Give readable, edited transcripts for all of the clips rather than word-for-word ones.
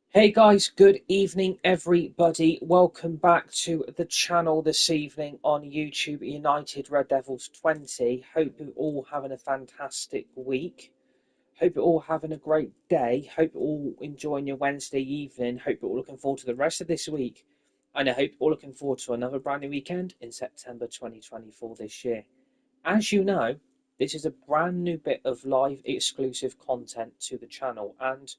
Hey guys, good evening everybody. Welcome back to the channel this evening on YouTube United Red Devils 20. Hope you're all having a fantastic week. Hope you're all having a great day. Hope you're all enjoying your Wednesday evening. Hope you're all looking forward to the rest of this week. And I hope you're all looking forward to another brand new weekend in September 2024 this year. As you know, this is a brand new bit of live exclusive content to the channel, and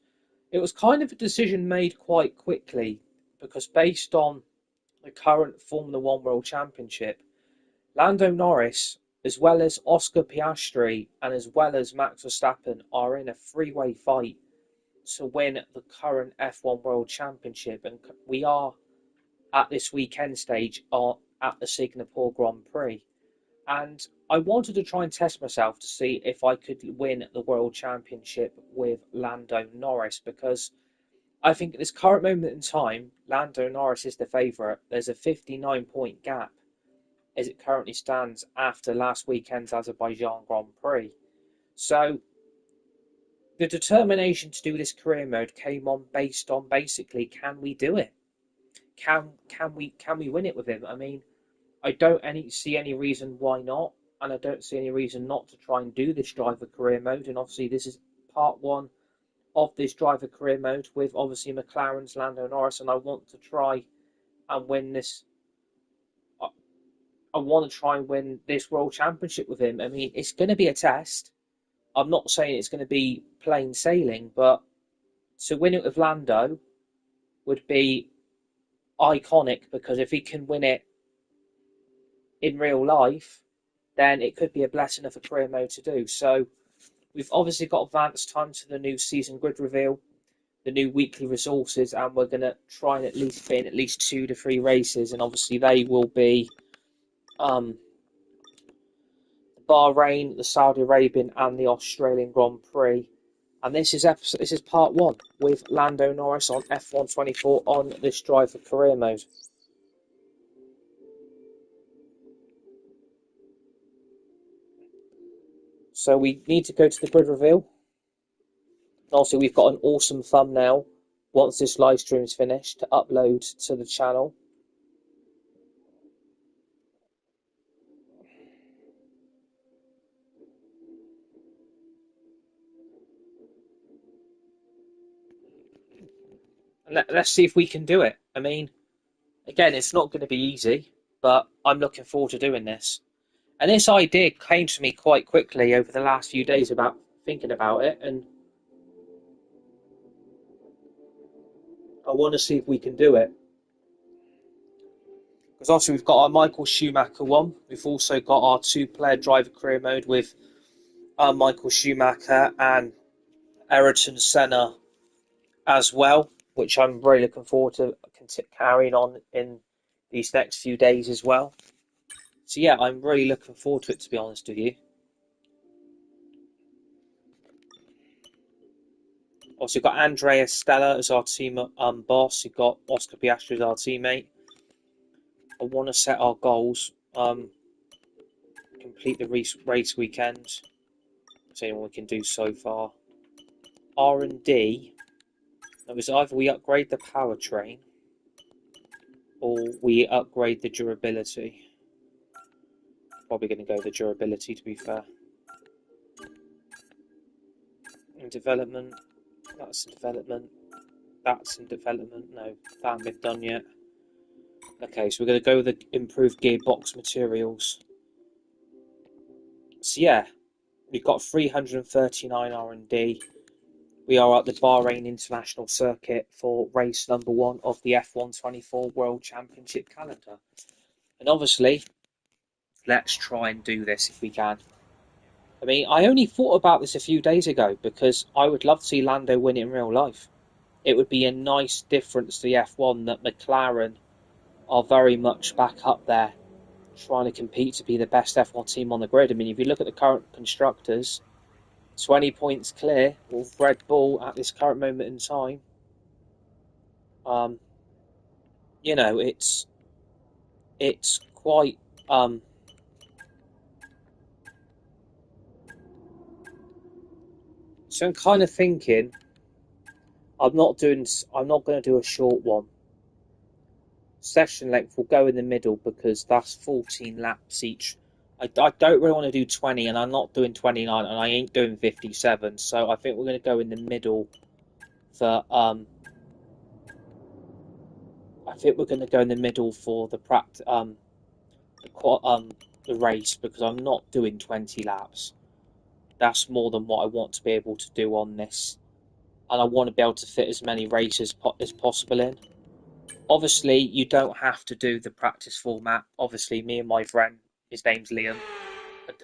it was kind of a decision made quite quickly because based on the current Formula One World Championship, Lando Norris, as well as Oscar Piastri and as well as Max Verstappen, are in a three-way fight to win the current F1 World Championship, and we are at this weekend stage at the Singapore Grand Prix. And I wanted to try and test myself to see if I could win the World Championship with Lando Norris, because I think at this current moment in time, Lando Norris is the favourite. There's a 59-point gap as it currently stands after last weekend's Azerbaijan Grand Prix. So the determination to do this career mode came on based on basically, can we do it? Can we win it with him? I mean, I don't see any reason why not, and I don't see any reason not to try and do this driver career mode. And obviously, this is part one of this driver career mode with obviously McLaren's Lando Norris, and I want to try and win this. I want to try and win this World Championship with him. I mean, it's going to be a test. I'm not saying it's going to be plain sailing, but to win it with Lando would be iconic, because if he can win it in real life, then it could be a blessing of a career mode to do. So we've obviously got advanced time to the new season grid reveal, the new weekly resources, and we're going to try and at least be in at least 2 to 3 races, and obviously they will be Bahrain, the Saudi Arabian, and the Australian Grand Prix. And this is part one with Lando Norris on F1 24 on this driver career mode. So we need to go to the grid reveal. Also, we've got an awesome thumbnail once this live stream is finished to upload to the channel. And let's see if we can do it. I mean, again, it's not going to be easy, but I'm looking forward to doing this. And this idea came to me quite quickly over the last few days about thinking about it, and I want to see if we can do it. Because obviously we've got our Michael Schumacher one. We've also got our 2-player driver career mode with Michael Schumacher and Ayrton Senna as well, which I'm really looking forward to carrying on in these next few days as well. So yeah, I'm really looking forward to it, to be honest with you. Also, we've got Andrea Stella as our team boss. We've got Oscar Piastri as our teammate. I want to set our goals. Complete the race weekend. See what we can do so far. R&D. It was either we upgrade the powertrain or we upgrade the durability. Probably going to go the durability, to be fair. In development, that's in development. That's in development. No, that hasn't been done yet. Okay, so we're going to go with the improved gearbox materials. So yeah, we've got 339 R&D. We are at the Bahrain International Circuit for race number 1 of the F1 24 World Championship calendar. And obviously, let's try and do this if we can. I mean, I only thought about this a few days ago because I would love to see Lando win it in real life. It would be a nice difference to the F1 that McLaren are very much back up there trying to compete to be the best F1 team on the grid. I mean, if you look at the current constructors, 20 points clear of Red Bull at this current moment in time. You know, it's quite So I'm kind of thinking I'm not going to do a short one. Session length will go in the middle because that's 14 laps each. I don't really want to do 20, and I'm not doing 29, and I ain't doing 57. So I think we're going to go in the middle for I think we're going to go in the middle for the the race, because I'm not doing 20 laps. That's more than what I want to be able to do on this, and I want to be able to fit as many races as possible in. Obviously, you don't have to do the practice format. Obviously, me and my friend, his name's Liam,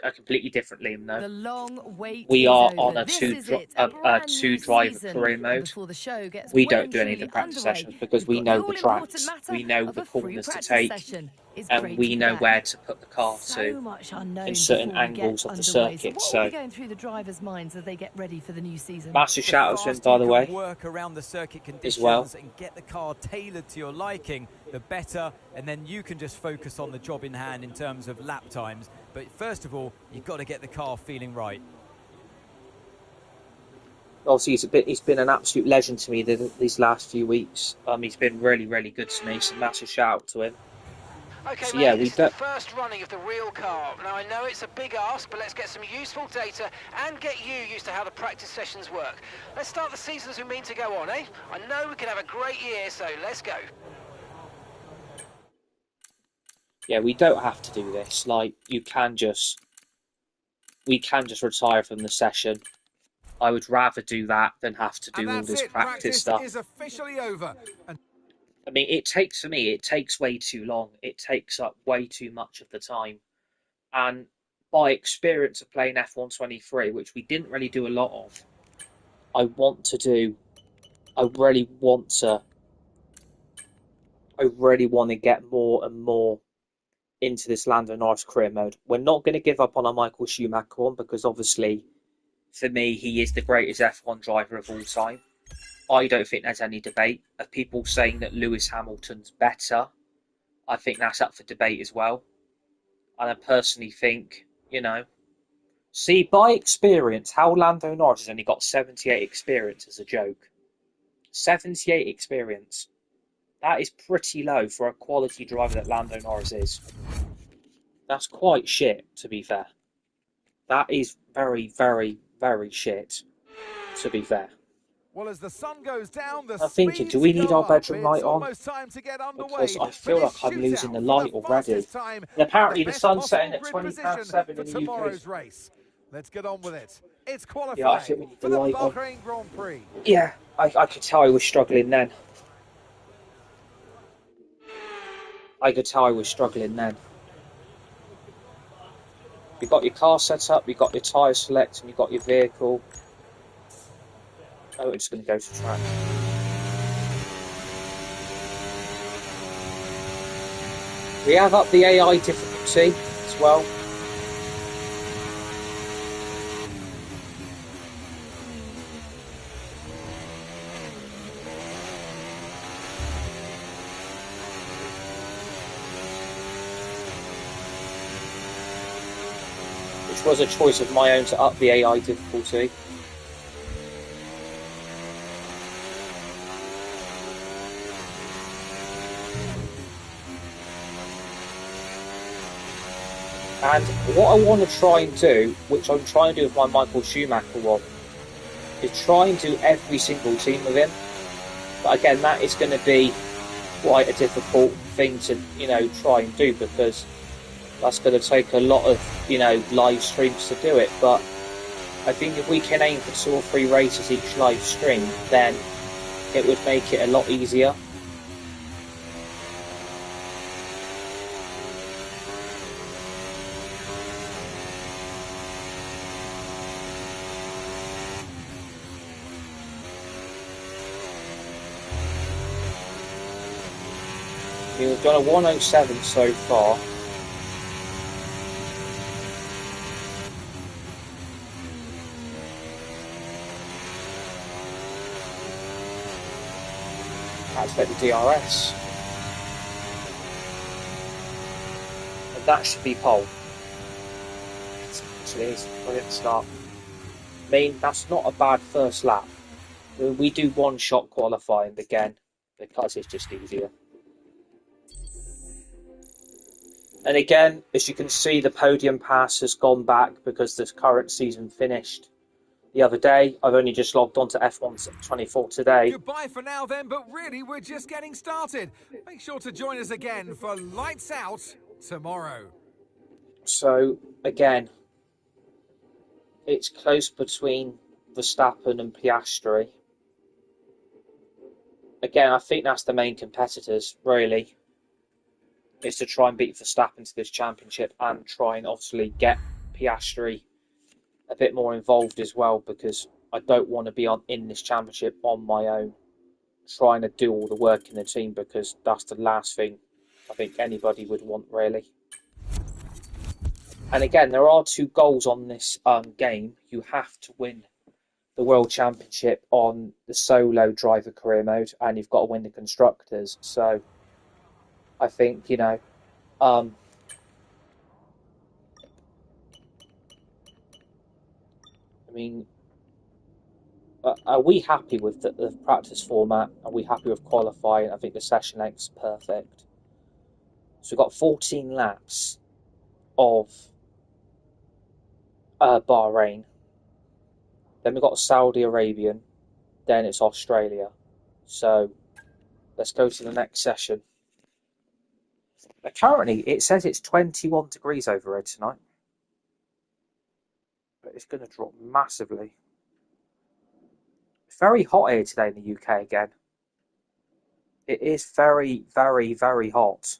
a completely different Liam though. The long wait We is are over. on a This two is it, a brand new driver season. career And mode. before the show gets We well don't and do any of the truly practice underway, sessions because we've we got know the the all-important tracks, matter we know of the a free corners to practice take, session. It's and great to we be know back. where to put the car So to much in unknown certain before we get angles of the underway. So circuit. what will be going through the drivers' minds as they get ready for the new season? Massive The shout out to him, faster by you the can way, work around the circuit as well. conditions and get the car tailored to your liking, the better, and then you can just focus on the job in hand in terms of lap times. But first of all, you've got to get the car feeling right. Obviously, he's been an absolute legend to me these last few weeks. He's been really, really good to me. So massive shout out to him. Okay, So mate, yeah, this is the first running of the real car. Now, I know it's a big ask, but let's get some useful data and get you used to how the practice sessions work. Let's start the season as we mean to go on, eh? I know we can have a great year, so let's go. Yeah, we don't have to do this. Like, we can just retire from the session. I would rather do that than have to do all this practice stuff. Is officially over. I mean, it takes way too long. It takes up way too much of the time. And by experience of playing F123, which we didn't really do a lot of, I really want to get more and more into this Lando Norris career mode. We're not going to give up on our Michael Schumacher one, because obviously, for me, he is the greatest F1 driver of all time. I don't think there's any debate. Of people saying that Lewis Hamilton's better, I think that's up for debate as well. And I personally think, see, by experience, how Lando Norris has only got 78 experience is a joke. 78 experience. That is pretty low for a quality driver that Lando Norris is. That's quite shit, to be fair. That is very, very, very shit, to be fair. Well, as the sun goes down, the I'm thinking, do we need our bedroom light on? Because I feel like I'm losing the light already. And apparently the sun's setting at 7:20 in the UK. Race. Let's get on with it. It's qualifying Yeah, I think we need the light on. Bahrain Grand Prix. Yeah, I could tell I was struggling then. You've got your car set up, you've got your tyre select, and you've got your vehicle. Oh, it's going to go to track. We have up the AI difficulty as well. Which was a choice of my own to up the AI difficulty. And what I want to try and do, which I'm trying to do with my Michael Schumacher one, is try and do every single team with him. But again, that is going to be quite a difficult thing to, try and do, because that's going to take a lot of, live streams to do it. But I think if we can aim for 2 or 3 races each live stream, then it would make it a lot easier. We've done a 107 so far. Activate the DRS. And that should be pole. Actually, it's a brilliant start. mean, that's not a bad first lap. We do one-shot qualifying again because it's just easier. And again, as you can see, the podium pass has gone back because the current season finished the other day. I've only just logged on to F1 24 today. Goodbye for now then, but really we're just getting started. Make sure to join us again for Lights Out tomorrow. So, again, it's close between Verstappen and Piastri. Again, I think that's the main competitors, really, is to try and beat Verstappen to this championship and try and obviously get Piastri a bit more involved as well, because I don't want to be in this championship on my own, trying to do all the work in the team, because that's the last thing I think anybody would want, really. And again, there are 2 goals on this game. You have to win the World Championship on the solo driver career mode, and you've got to win the Constructors. So I think, I mean, are we happy with the practice format? Are we happy with qualifying? I think the session length's perfect. So we've got 14 laps of Bahrain. Then we've got Saudi Arabian. Then it's Australia. So let's go to the next session. Currently, it says it's 21 degrees over here tonight. But it's going to drop massively. It's very hot here today in the UK again. It is very, very, very hot.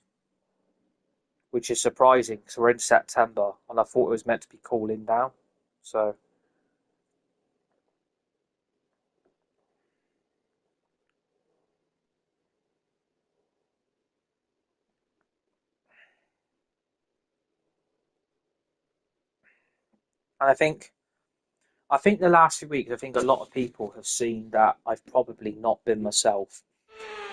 Which is surprising because we're in September and I thought it was meant to be cooling down. So and I think the last few weeks, I think a lot of people have seen that I've probably not been myself.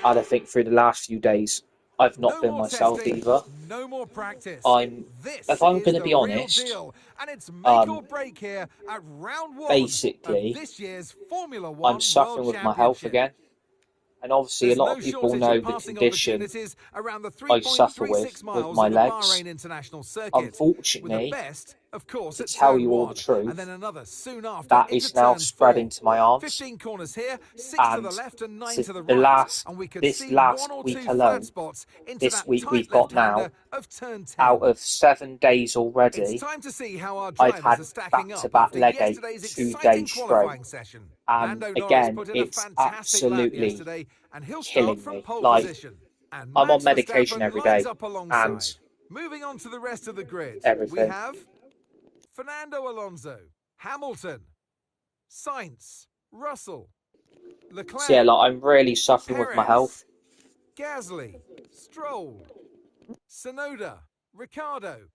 And I think through the last few days, I've not been myself testing, either. No more practice. If I'm going to be honest, and it's make or break here at round 1 basically, of this year's Formula 1 I'm suffering with my health again. And obviously, There's a lot no of people know the condition around the I suffer with my legs. Unfortunately, of course, to tell you all the truth, and then another soon after, that is now spreading to my arms. 15 corners here, 6 and to the left and 9 to the the right. last, And we could this see last 1 or week 2 alone, flat spots into this that week tight we've got now, left-hander of turn 10. out of 7 days already, It's time to see how our I've drivers had are stacking back-to-back up leg after ache yesterday's 2 exciting days straight. qualifying session. And Lando Norris again, put in a it's fantastic lap absolutely yesterday, and he'll killing start from me. pole Like, position. And I'm on Max medication Verstappen every lines day, up alongside. and Moving on to the rest of the grid, we everything. have Fernando Alonso, Hamilton, Sainz, Russell, Leclerc, So yeah, like, I'm really suffering with my Perez, health. Gasly, Stroll, Tsunoda, Ricciardo,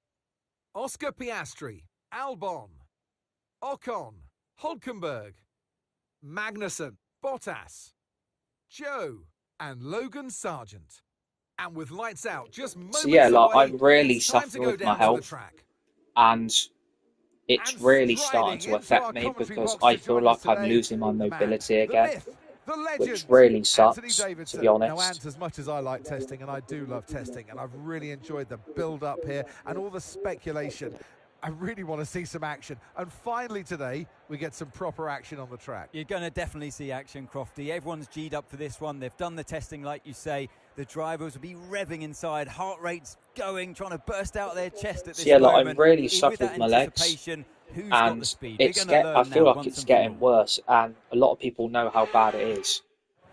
Oscar Piastri, Albon, Ocon, Hulkenberg, Magnussen, Bottas, Joe, and Logan Sargent. And with lights out just moments So yeah, like, away, I'm really it's time to suffering go with my down to the health, track. and it's And really striding starting to into our affect me commentary because box I to feel join us like I'm today, losing my the man, mobility the again, myth, the legend, which really Anthony sucks, Davidson. to be honest. Now, Ant, as much as I like testing, and I do love testing, and I've really enjoyed the build-up here and all the speculation, I really want to see some action. And finally today, we get some proper action on the track. You're going to definitely see action, Crofty. Everyone's G'd up for this one. They've done the testing, like you say. The drivers will be revving inside, heart rates going, trying to burst out their chest at this Yeah, like, moment. I'm really With suffering that with my legs, anticipation, who's and got the speed? We're going to learn I feel now like once it's and for getting all. worse, and a lot of people know how bad it is.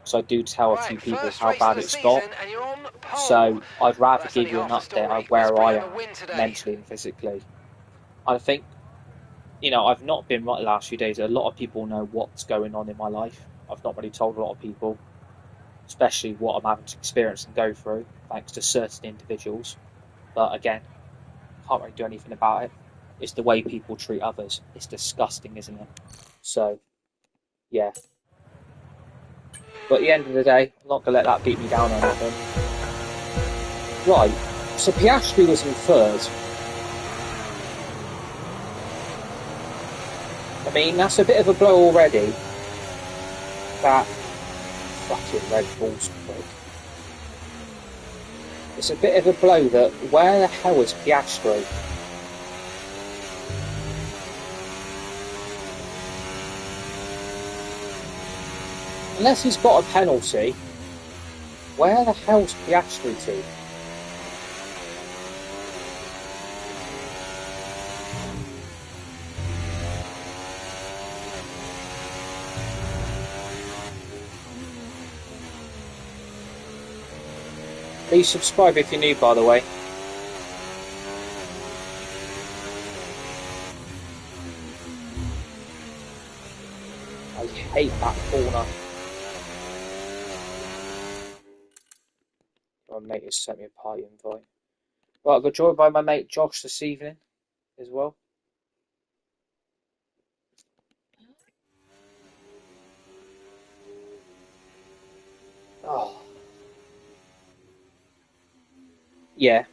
So I do tell a few Right, people first how race bad of the it's season, got. and you're on pole. So I'd rather That's give only you an half the update story. on where Let's bring I home a am win today. mentally and physically. I think, I've not been right the last few days. A lot of people know what's going on in my life. I've not really told a lot of people, especially what I'm having to experience and go through, thanks to certain individuals. But again, can't really do anything about it. It's the way people treat others. It's disgusting, isn't it? So, yeah. But at the end of the day, I'm not going to let that beat me down or anything. Right, so Piastri was in third. mean, that's a bit of a blow already. That fucking Red Bull's quick. It's a bit of a blow that where the hell is Piastri? Unless he's got a penalty, where the hell's Piastri to? Please subscribe if you're new, by the way. I hate that corner. My mate has sent me a party invite. Right, I got joined by my mate Josh this evening as well. Oh. Yeah.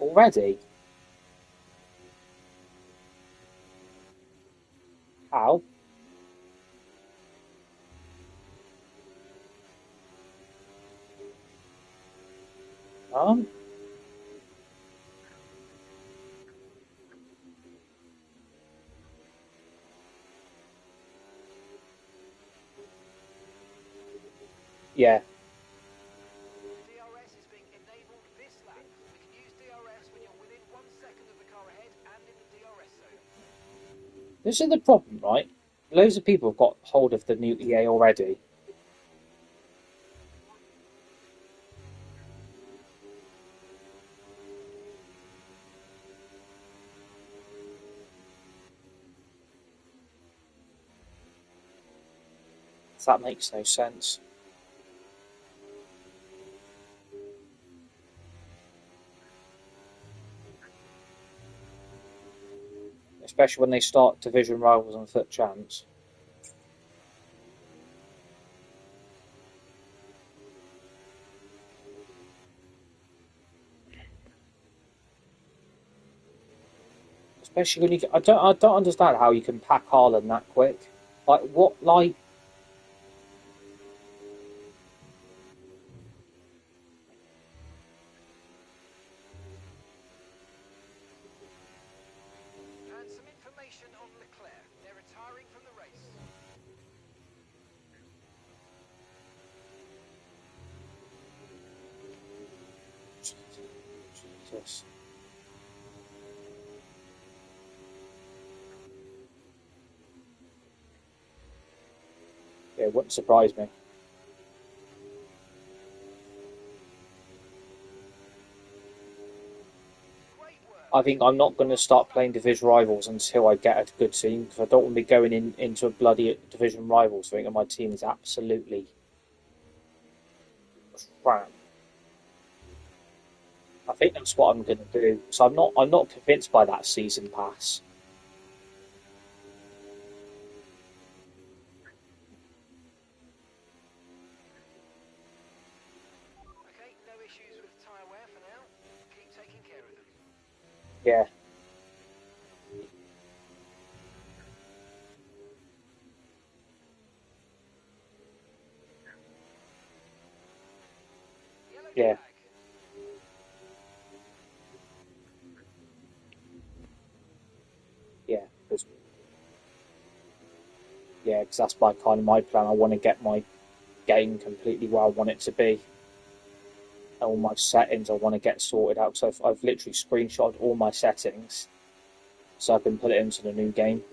Already? How? Um? Yeah. DRS is being enabled this lap. We can use DRS when you're within 1 second of the car ahead and in the DRS zone. This is the problem, right? Loads of people have got hold of the new EA already. That makes no sense. Especially when they start division rivals on foot champs. Especially when you get, I don't understand how you can pack Haaland that quick. Like what like And some information on Leclerc. They're retiring from the race. Jesus. Yeah, it wouldn't surprise me. I think I'm not going to start playing division rivals until I get a good team because I don't want to be going into a bloody division rivals thing and my team is absolutely crap. I think that's what I'm going to do. So I'm not convinced by that season pass. Okay, no issues with tyre wear for now. Keep taking care of them. Yeah. Yellow Yeah. flag. Yeah. Yeah, because that's my kind of my plan. I want to get my game completely where I want it to be. All my settings I want to get sorted out. So I've literally screenshotted all my settings so I can put it into the new game.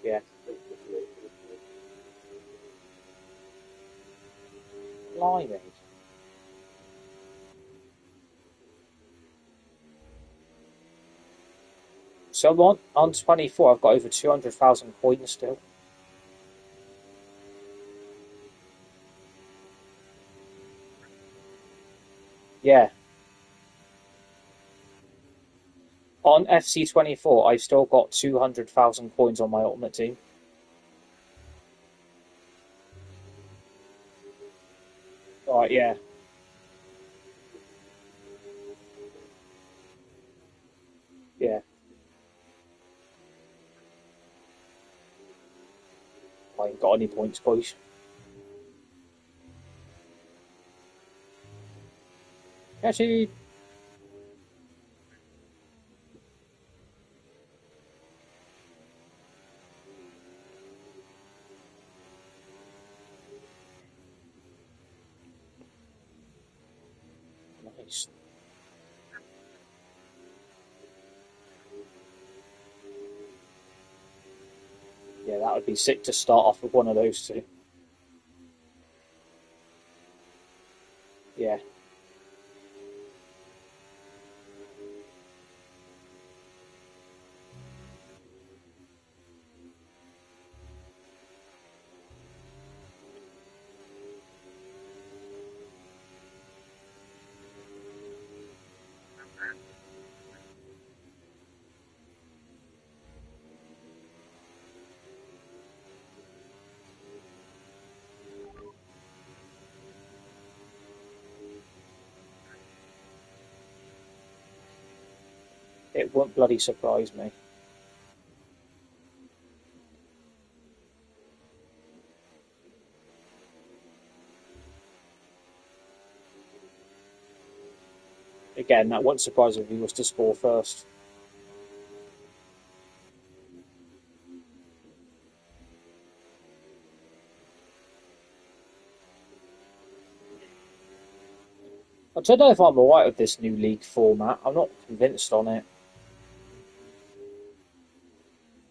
Yeah. Blimey. So I'm on 24, I've got over 200,000 coins still. Yeah. On FC24, I've still got 200,000 coins on my ultimate team. Right, yeah. Yeah. I ain't got any points, boys. Catchy! Nice. Yeah, that would be sick to start off with one of those two. Yeah. It won't bloody surprise me. Again, that wouldn't surprise me if he was to score first. I don't know if I'm alright with this new league format. I'm not convinced on it.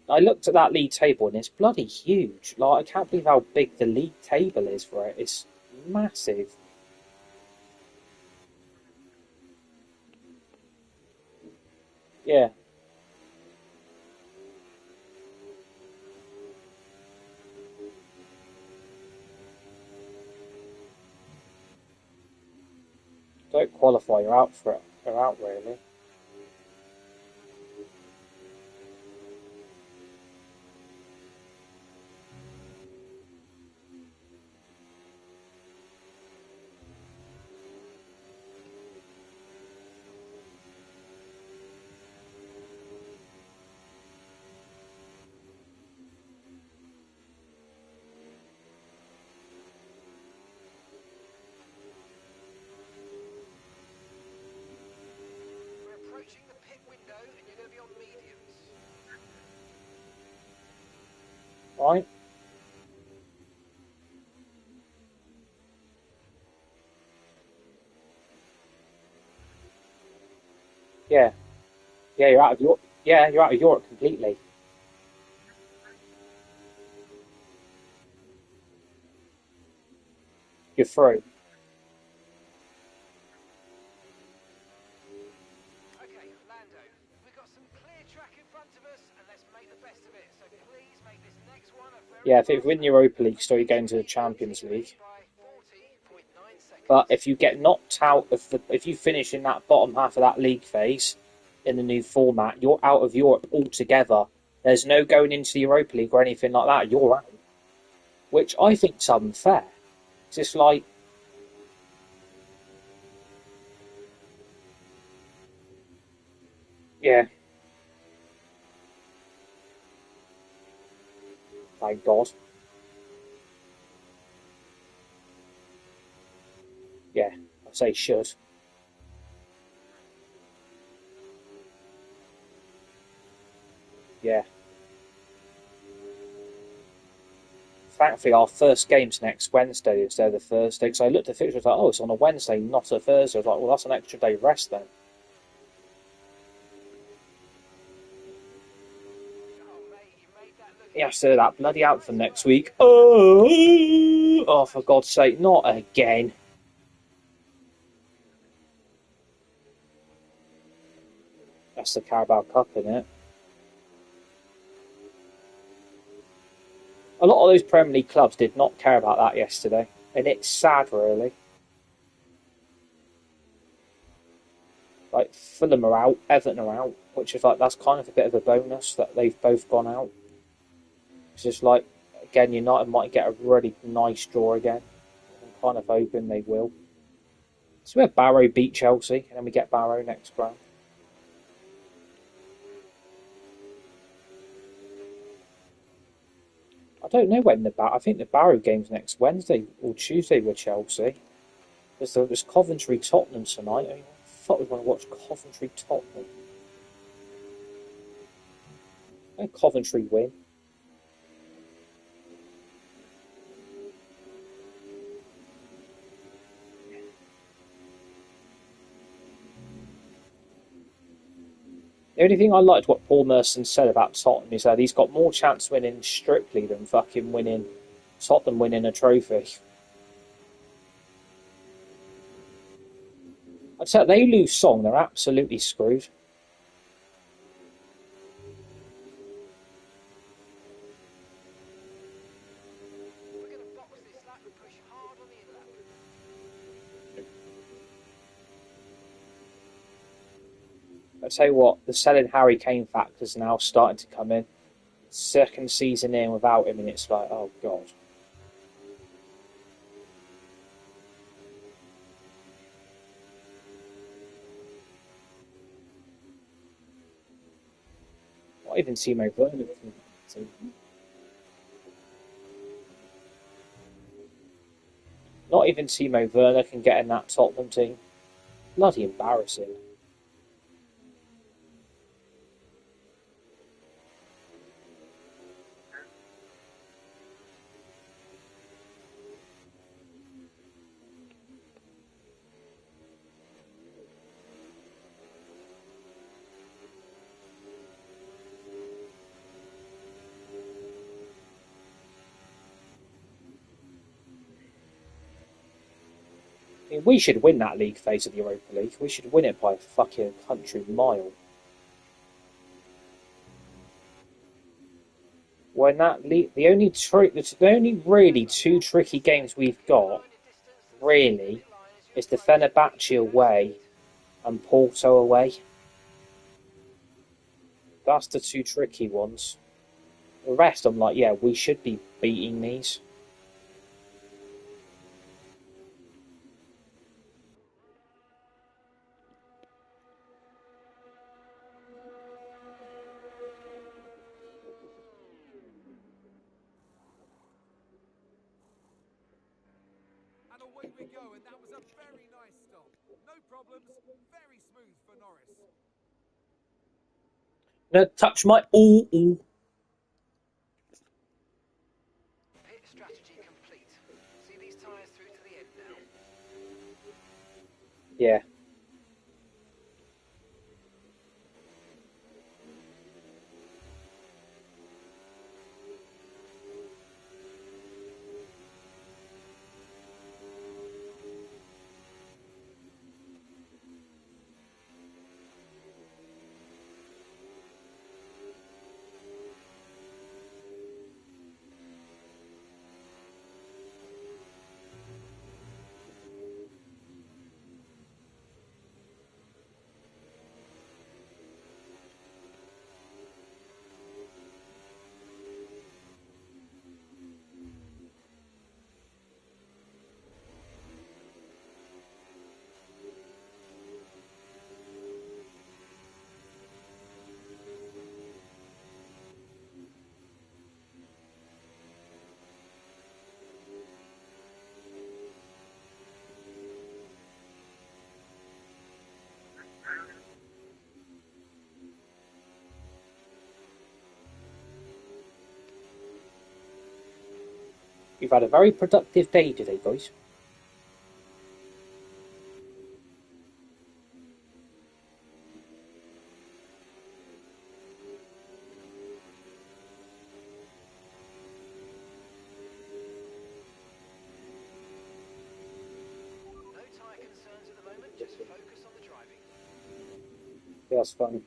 I looked at that league table and it's bloody huge. Like, I can't believe how big the league table is for it. It's massive. Yeah. Don't qualify, you're out for it. You're out, really. We're approaching the pit window and you're going to be on mediums. Right? Yeah. Yeah, you're out of Europe. Yeah, you're out of Europe completely. You're through. Okay, Lando, we've got some clear track in front of us and let's make the best of it. So please make this next one a very Yeah, if you fast win lap. Europa League, still Okay, you're going to the team Champions lead League. by 40.9 But seconds. if you get knocked out of the, if you finish in that bottom half of that league phase in the new format, you're out of Europe altogether. There's no going into the Europa League or anything like that. You're out, which I think's unfair. It's just like, yeah, thank God. Yeah, I say should. Yeah. Thankfully, our first game's next Wednesday instead of the Thursday. Because I looked at the fixture, I was like, oh, it's on a Wednesday, not a Thursday. I was like, well, that's an extra day rest then. Oh, mate, you made that look Yeah, easy. so that bloody Nice outfit next work. week. Oh, for God's sake, not again. That's the Carabao Cup, isn't it? A lot of those Premier League clubs did not care about that yesterday, and it's sad, really. Like Fulham are out, Everton are out, which is like that's kind of a bit of a bonus that they've both gone out. It's just like again, United might get a really nice draw again. kind of hoping they will. So we have Barrow beat Chelsea, and then we get Barrow next round. I don't know when I think the Barrow game's next Wednesday or Tuesday with Chelsea. There's Coventry Tottenham tonight. I mean, fuck, we want to watch Coventry Tottenham. Let Coventry win. The only thing I liked what Paul Merson said about Tottenham is that he's got more chance winning Strictly than fucking winning Tottenham winning a trophy. I'd say they lose Song, they're absolutely screwed. We're going to box this lap and push hard on the in-lap. I tell you what, the selling Harry Kane factor is now starting to come in. Second season in without him, and it's like, oh god. Not even Timo Werner. Not even Timo Werner can get in that Tottenham team. Bloody embarrassing. I mean, we should win that league phase of the Europa League. We should win it by a fucking country mile. When that league, the only really two tricky games we've got, really, is the Fenerbahce away and Porto away. That's the two tricky ones. The rest, I'm like, yeah, we should be beating these. And away we go, and that was a very nice stop. No problems, very smooth for Norris. No, touch my ooh. Pit strategy complete. See these tyres through to the end now. Yeah. We've had a very productive day today, guys. No tyre concerns at the moment, just focus on the driving. Yeah, that's fun.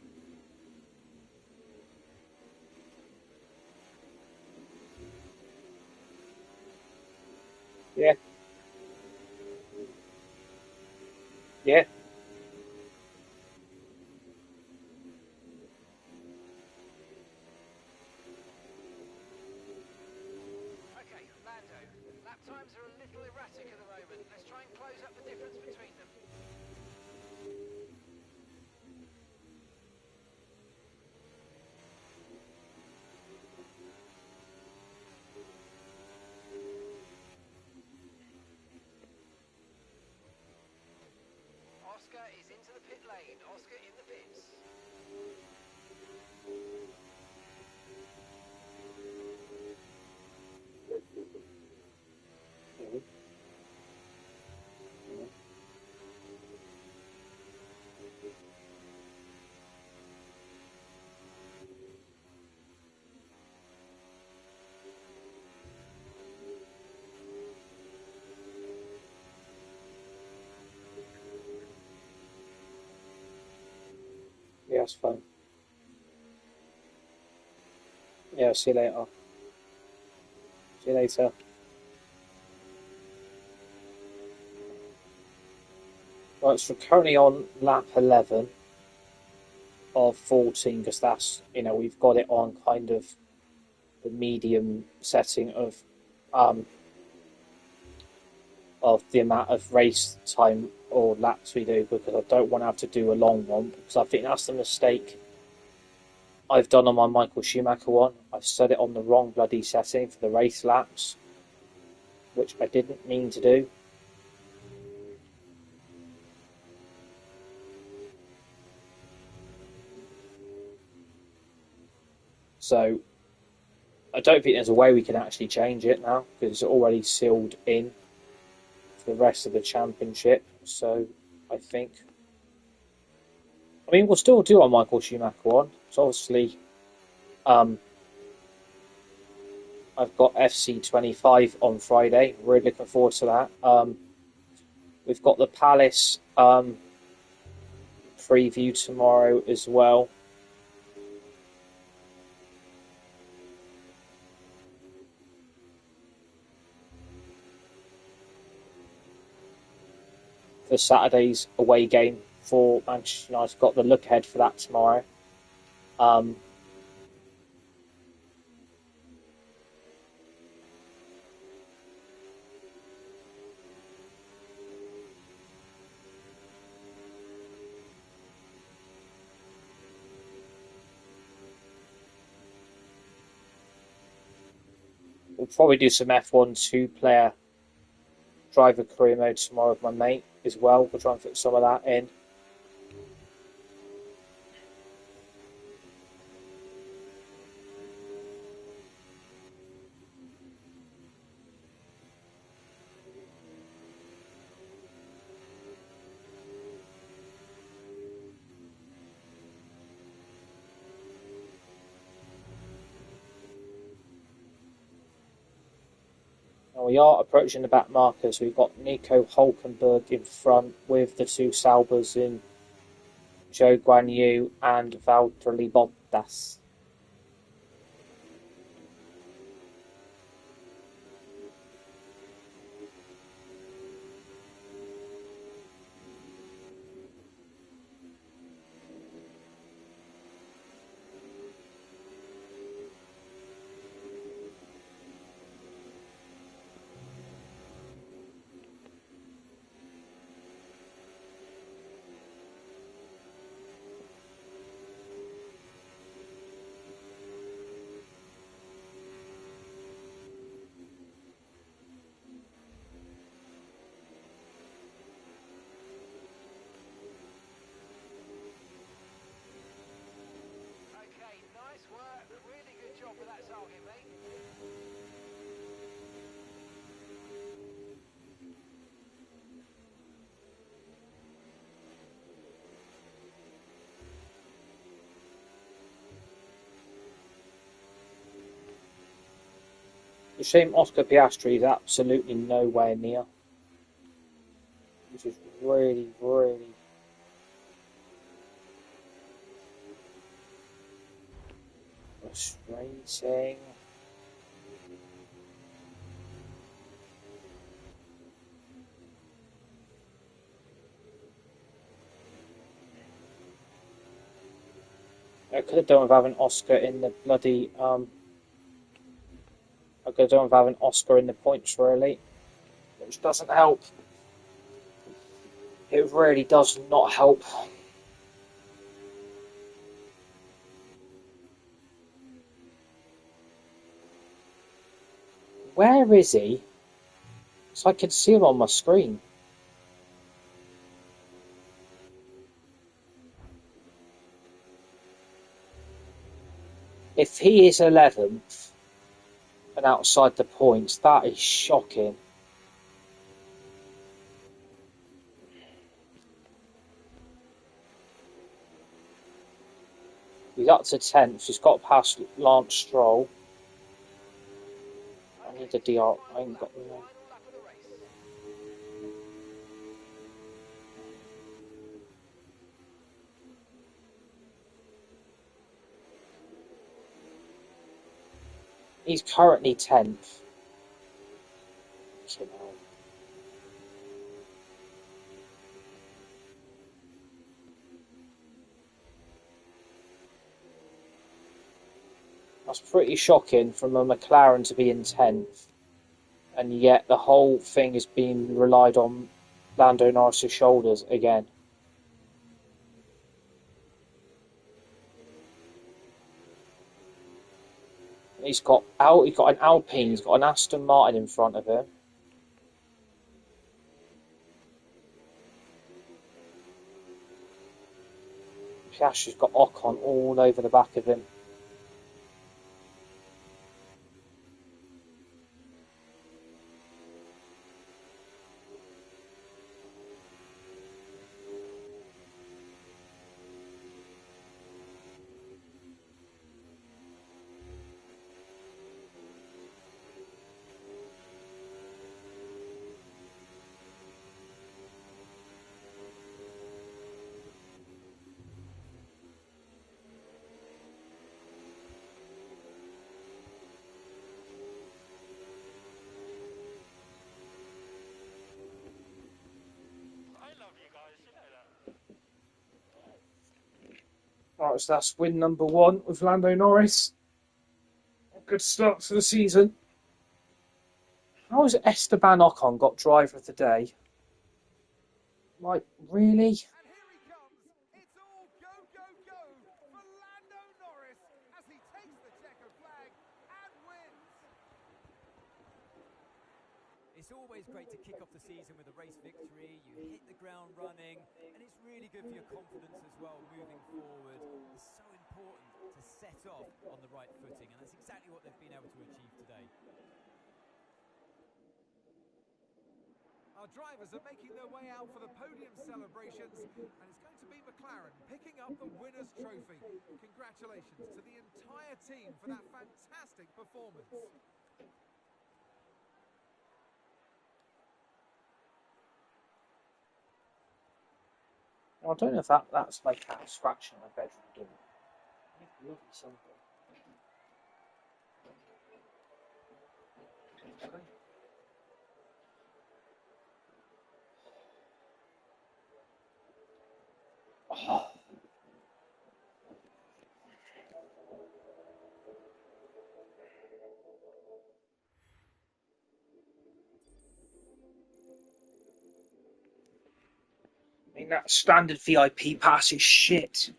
Yeah. Yeah. Okay, Lando. Lap times are a little erratic at the moment. lane. Oscar in the pits. Yeah, it's fine. Yeah, see you later. See you later. Right, so we're currently on lap 11 of 14 because that's, we've got it on kind of the medium setting of the amount of race time or laps we do, because I don't want to have to do a long one, because I think that's the mistake I've done on my Michael Schumacher one. I've set it on the wrong bloody setting for the race laps, which I didn't mean to do. So I don't think there's a way we can actually change it now, because it's already sealed in for the rest of the championship. So I think, we'll still do our Michael Schumacher one. So obviously, I've got FC25 on Friday. Really looking forward to that. We've got the Palace preview tomorrow as well. For Saturday's away game for Manchester United. Got the look ahead for that tomorrow. We'll probably do some F1 two-player driver career mode tomorrow with my mate as well. We'll try and fit some of that in. Now we are approaching the back markers. We've got Nico Hulkenberg in front with the two Saubers in Joe Guan Yu and Valtteri Bottas. Okay, nice work. Really good job with that target, mate. The shame Oscar Piastri is absolutely nowhere near, which is really, really frustrating. I could have done with having Oscar in the bloody I could have done with having Oscar in the points really, which doesn't help. It really does not help. Where is he? So I can see him on my screen. he is 11th and outside the points, that is shocking. He's up to 10th. He's got past Lance Stroll. I need a DR. I ain't got the name. He's currently 10th. That's pretty shocking from a McLaren to be in 10th. And yet the whole thing is being relied on Lando Norris' shoulders again. He's got an Alpine, he's got an Aston Martin in front of him. Piastri's got Ocon all over the back of him. Alright, so that's win number 1 with Lando Norris. Good start to the season. How has Esteban Ocon got driver of the day? Like, really? And here he comes. It's all go, go, go for Lando Norris as he takes the checkered flag and wins. It's always great to kick off the season with a race victory. You hit the ground running, and it's really good for your confidence as well moving forward. It's so important to set off on the right footing, and that's exactly what they've been able to achieve today. Our drivers are making their way out for the podium celebrations, and it's going to be McLaren picking up the winner's trophy. Congratulations to the entire team for that fantastic performance. I don't know if that's my cat scratching my bedroom door. Lovely something. Oh. I mean, that standard VIP pass is shit.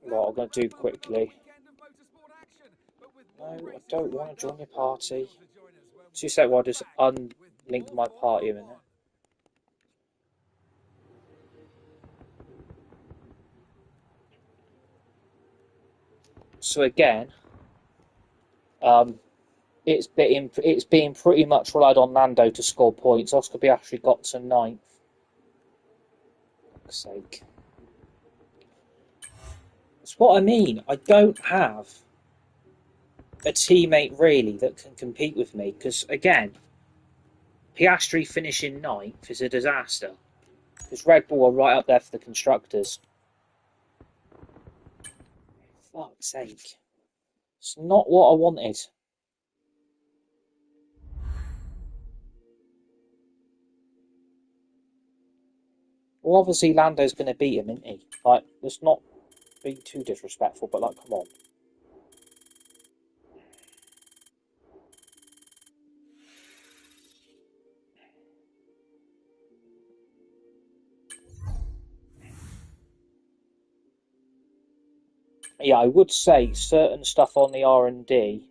What I'm going to do quickly. No, I don't want to join your party. 2 seconds, I'll just unlink my party a minute. So again, it's being pretty much relied on Lando to score points. Oscar Piastri got to 9th. For fuck's sake. That's what I mean. I don't have a teammate really that can compete with me because again, Piastri finishing 9th is a disaster because Red Bull are right up there for the constructors. For fuck's sake. It's not what I wanted. Well, obviously Lando's going to beat him, isn't he? Like, let's not be too disrespectful, but like, come on. Yeah, I would say certain stuff on the R&D.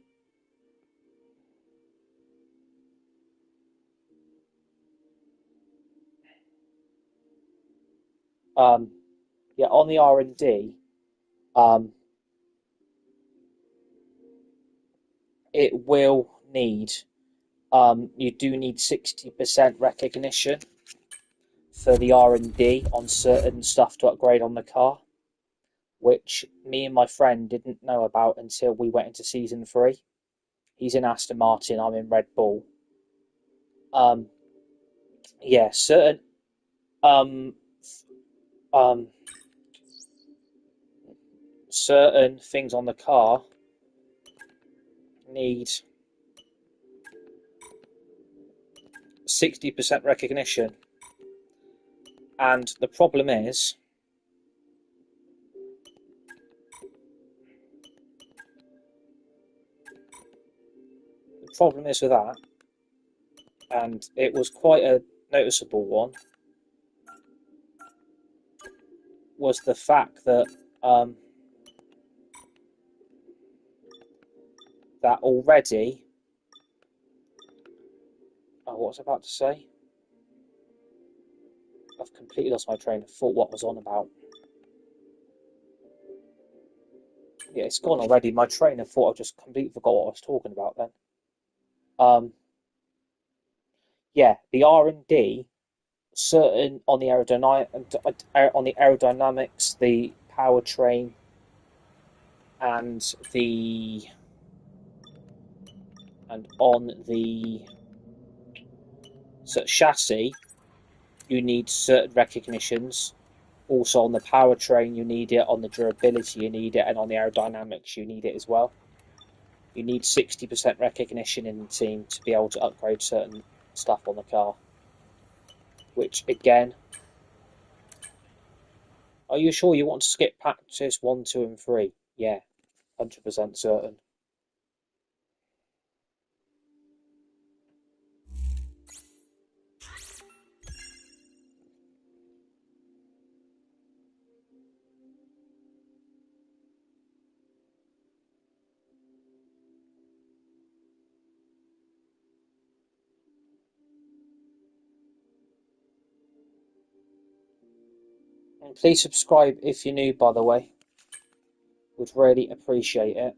Yeah, on the R&D, it will need, you do need 60% recognition for the R&D on certain stuff to upgrade on the car, which me and my friend didn't know about until we went into season 3. He's in Aston Martin, I'm in Red Bull. Yeah, certain certain things on the car need 60% recognition, and the problem is with that, and it was quite a noticeable one, was the fact that that already, what was I about to say? I've completely lost my train of thought. What I was on about? Yeah, it's gone already. My train of thought. I just completely forgot what I was talking about then. Yeah, the R&D, certain on the aerodynamics, the powertrain, and on the chassis, you need certain recognitions. Also on the powertrain, you need it. On the durability, you need it, and on the aerodynamics, you need it as well. You need 60% recognition in the team to be able to upgrade certain stuff on the car. Which, again, are you sure you want to skip practice 1, 2, and 3? Yeah, 100% certain. And please subscribe if you're new, by the way. Would really appreciate it.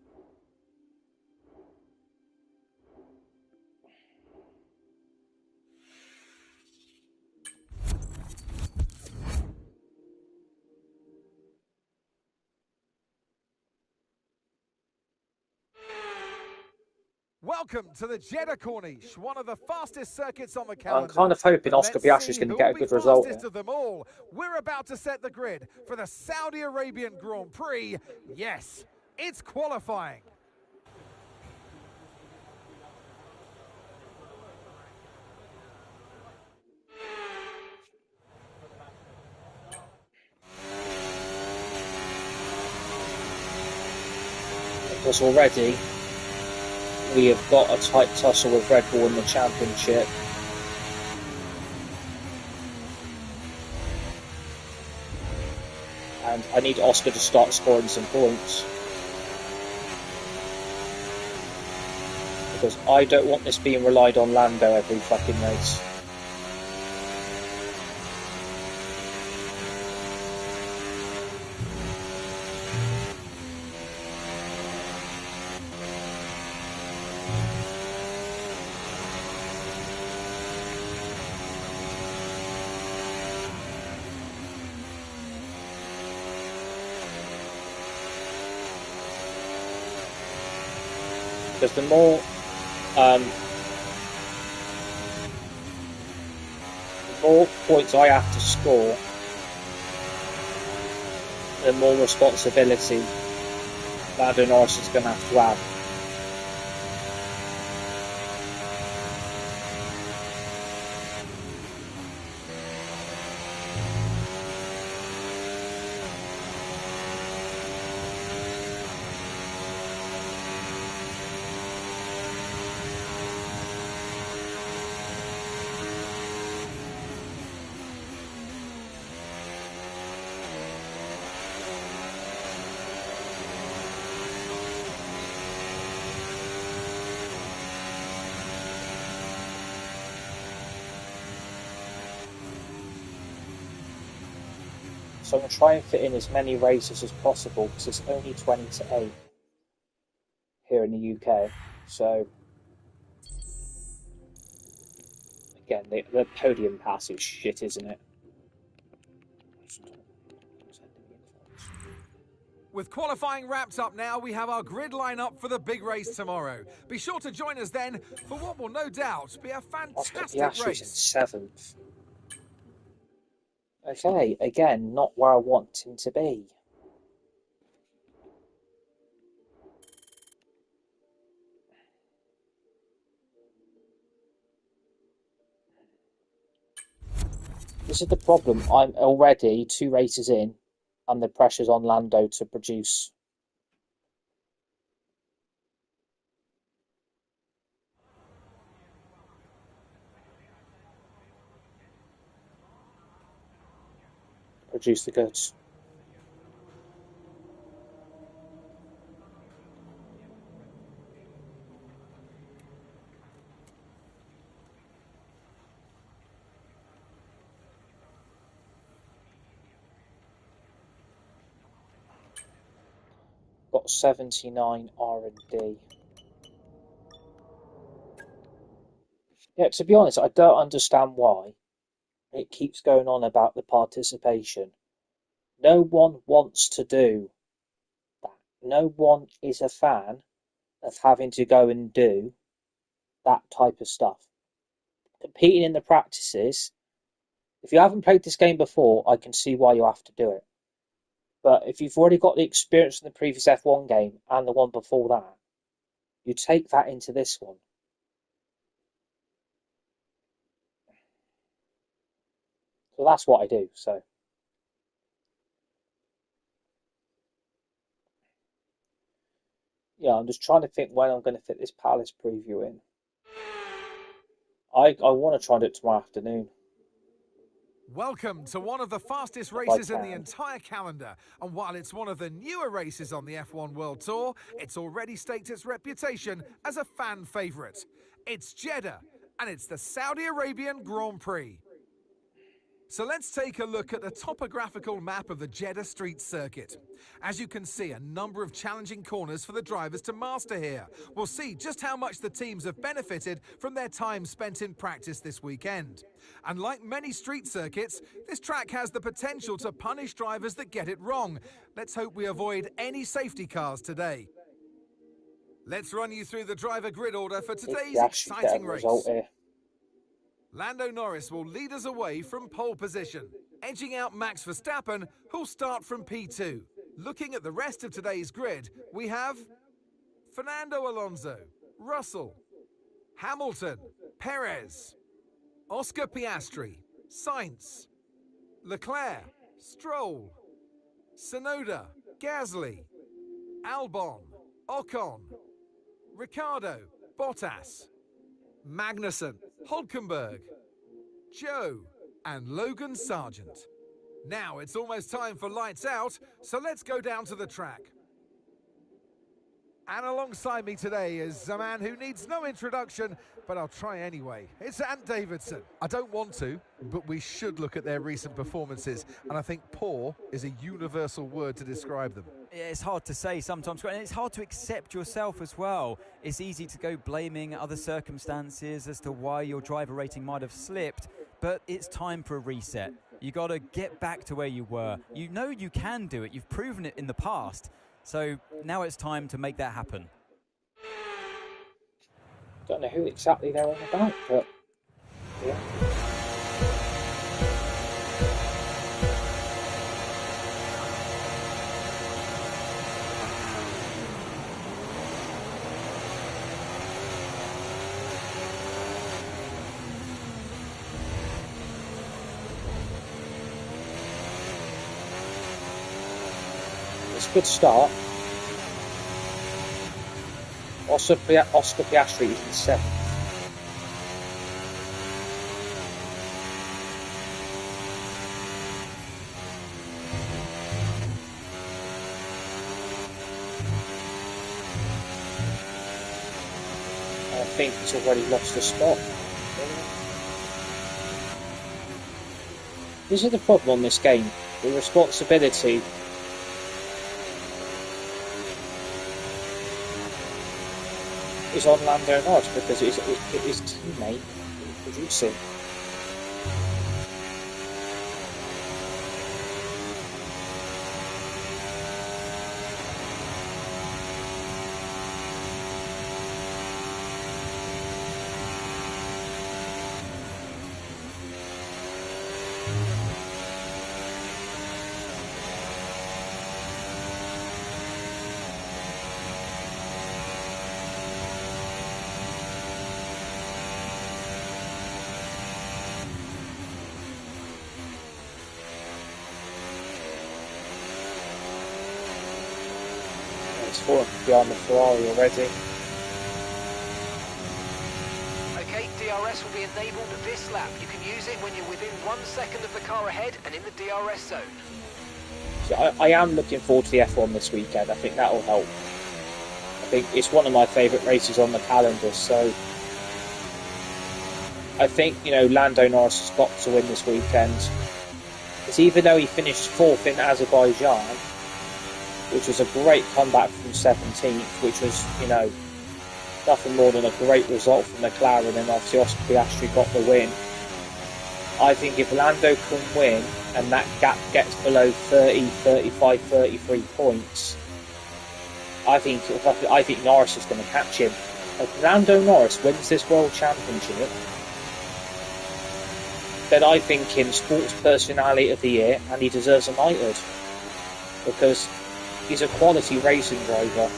Welcome to the Jeddah Corniche, one of the fastest circuits on the I'm calendar. kind of hoping But Oscar let's Piastri is see going to who get a will be good result fastest here. of them all. We're about to set the grid for the Saudi Arabian Grand Prix. Yes, it's qualifying. Because already we have got a tight tussle with Red Bull in the championship. And I need Oscar to start scoring some points. Because I don't want this being relied on Lando every fucking race. Because the more points I have to score, the more responsibility Lando Norris is going to have. So I'm going to try and fit in as many races as possible because it's only 20 to 8 here in the UK. So, again, the podium pass is shit, isn't it? With qualifying wrapped up now, we have our grid lineup for the big race tomorrow. Be sure to join us then for what will no doubt be a fantastic Piastri's in race. 7th. Okay, again, not where I want him to be. This is the problem. I'm already 2 races in, and the pressure's on Lando to produce. Produce the goods. Got 79 R&D. Yeah, to be honest, I don't understand why it keeps going on about the participation. No one wants to do that. No one is a fan of having to go and do that type of stuff. Competing in the practices, if you haven't played this game before, I can see why you have to do it. But if you've already got the experience from the previous F1 game and the one before that, you take that into this one. So that's what I do. So yeah, I'm just trying to think when I'm going to fit this Palace preview in. I want to try and do it tomorrow afternoon. Welcome to one of the fastest races in the entire calendar. And while it's one of the newer races on the F1 World Tour, it's already staked its reputation as a fan favourite. It's Jeddah, and it's the Saudi Arabian Grand Prix. So let's take a look at the topographical map of the Jeddah Street Circuit. As you can see, a number of challenging corners for the drivers to master here. We'll see just how much the teams have benefited from their time spent in practice this weekend. And like many street circuits, this track has the potential to punish drivers that get it wrong. Let's hope we avoid any safety cars today. Let's run you through the driver grid order for today's exciting race. Lando Norris will lead us away from pole position, edging out Max Verstappen, who'll start from P2. Looking at the rest of today's grid, we have Fernando Alonso, Russell, Hamilton, Perez, Oscar Piastri, Sainz, Leclerc, Stroll, Tsunoda, Gasly, Albon, Ocon, Ricciardo, Bottas, Magnussen, Hulkenberg, Joe, and Logan Sargent. Now it's almost time for lights out, so let's go down to the track. And alongside me today is a man who needs no introduction, but I'll try anyway. It's Ant Davidson. I don't want to, but we should look at their recent performances, and I think poor is a universal word to describe them. It's hard to say sometimes, and it's hard to accept yourself as well. It's easy to go blaming other circumstances as to why your driver rating might have slipped, but it's time for a reset. You got to get back to where you were. You know you can do it. You've proven it in the past. So now it's time to make that happen. Don't know who exactly they're on about, but yeah. It's a good start. Oscar Piastri is in 7th. I think he's already lost a spot. This is the problem on this game. The responsibility is on Lando Norris because it's his teammate producing. Behind the Ferrari already. Okay, DRS will be enabled this lap. You can use it when you're within 1 second of the car ahead and in the DRS zone. So I am looking forward to the F1 this weekend. I think that will help. I think it's one of my favourite races on the calendar, so I think, you know, Lando Norris has got to win this weekend. Because even though he finished 4th in Azerbaijan, which was a great comeback from 17th, which was, you know, nothing more than a great result from McLaren, and obviously Oscar Piastri got the win. I think if Lando can win and that gap gets below 30, 35, 33 points, I think Norris is going to catch him. If Lando Norris wins this World Championship, then I think him Sports Personality of the Year, and he deserves a knighthood. Because he's a quality racing driver.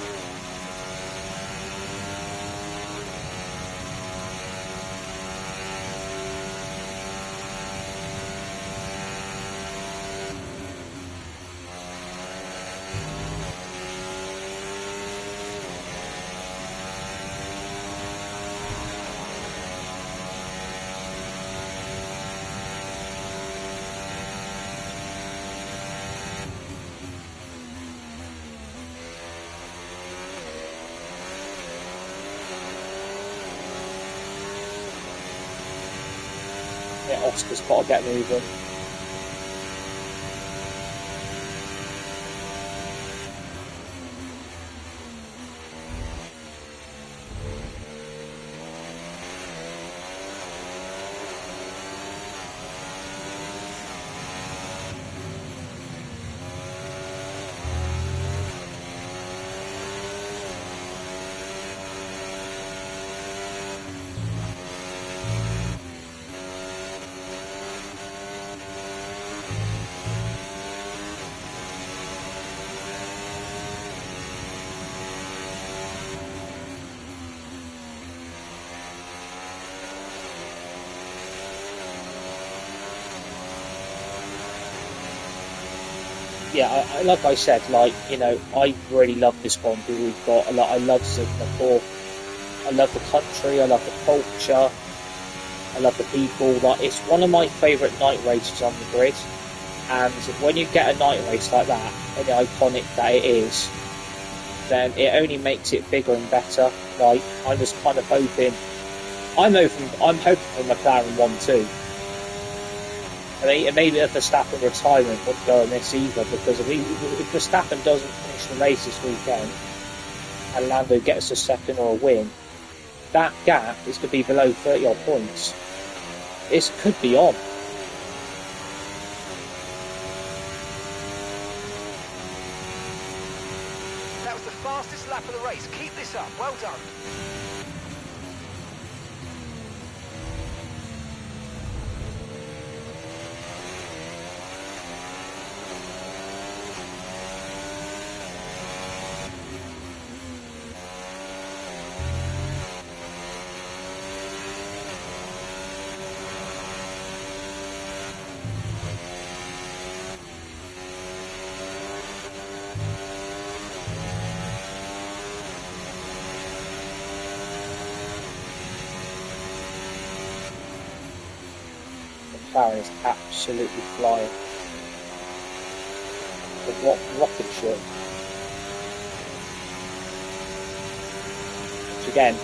Yeah, Oscar's got to get moving. Yeah, like I said, like, you know, I really love this Bombi we've got. I love Singapore. I love the country. I love the culture. I love the people. Like, it's one of my favourite night races on the grid. And when you get a night race like that, and the iconic that it is, then it only makes it bigger and better. Like, I was kind of hoping, I'm hoping for McLaren 1-2. I mean, maybe a Verstappen retirement wouldn't go on this either, because if Verstappen doesn't finish the race this weekend and Lando gets a second or a win, that gap is going to be below 30 odd points. This could be on. That was the fastest lap of the race. Keep this up. Well done. McLaren is absolutely flying. The rocket ship. Which again,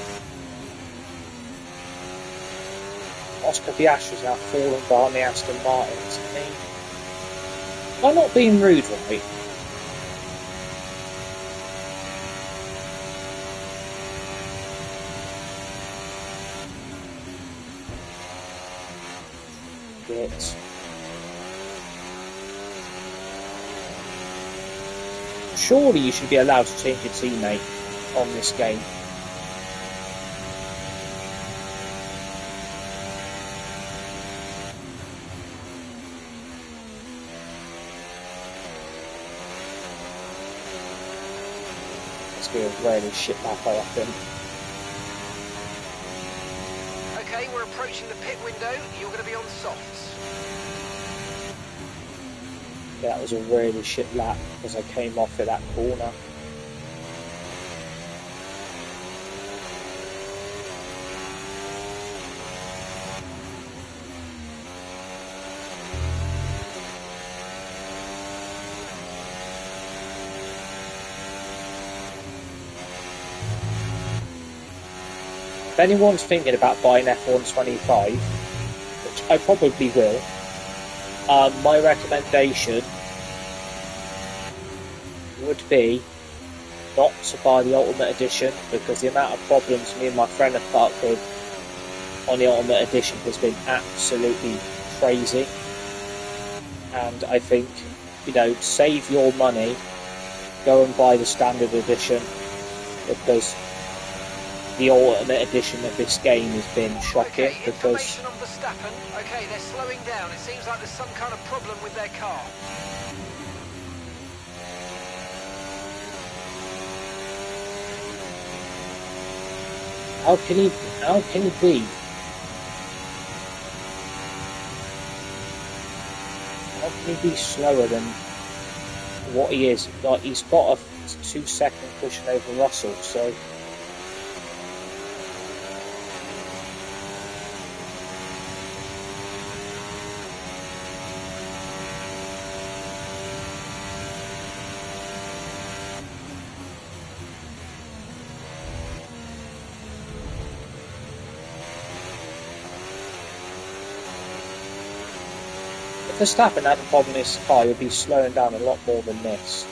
Oscar Piastri's now fallen behind the Aston Martins. I mean, I'm not being rude, right? Shit. Surely you should be allowed to change your teammate on this game. Let's go a really shit lap, I reckon. Okay, we're approaching the pit window. You're going to be on softs. Yeah, that was a really shit lap because I came off at that corner. If anyone's thinking about buying F1 25, which I probably will, my recommendation would be not to buy the Ultimate Edition, because the amount of problems me and my friend have put up with on the Ultimate Edition has been absolutely crazy. And I think, you know, save your money, go and buy the Standard Edition, because the Ultimate Edition of this game has been shocking. Okay, because information on Verstappen. Okay, they're slowing down. It seems like there's some kind of problem with their car. how can he be? How can he be slower than what he is? Like, he's got a 2-second cushion over Russell, so. If Verstappen had a problem in his car, he would be slowing down a lot more than this.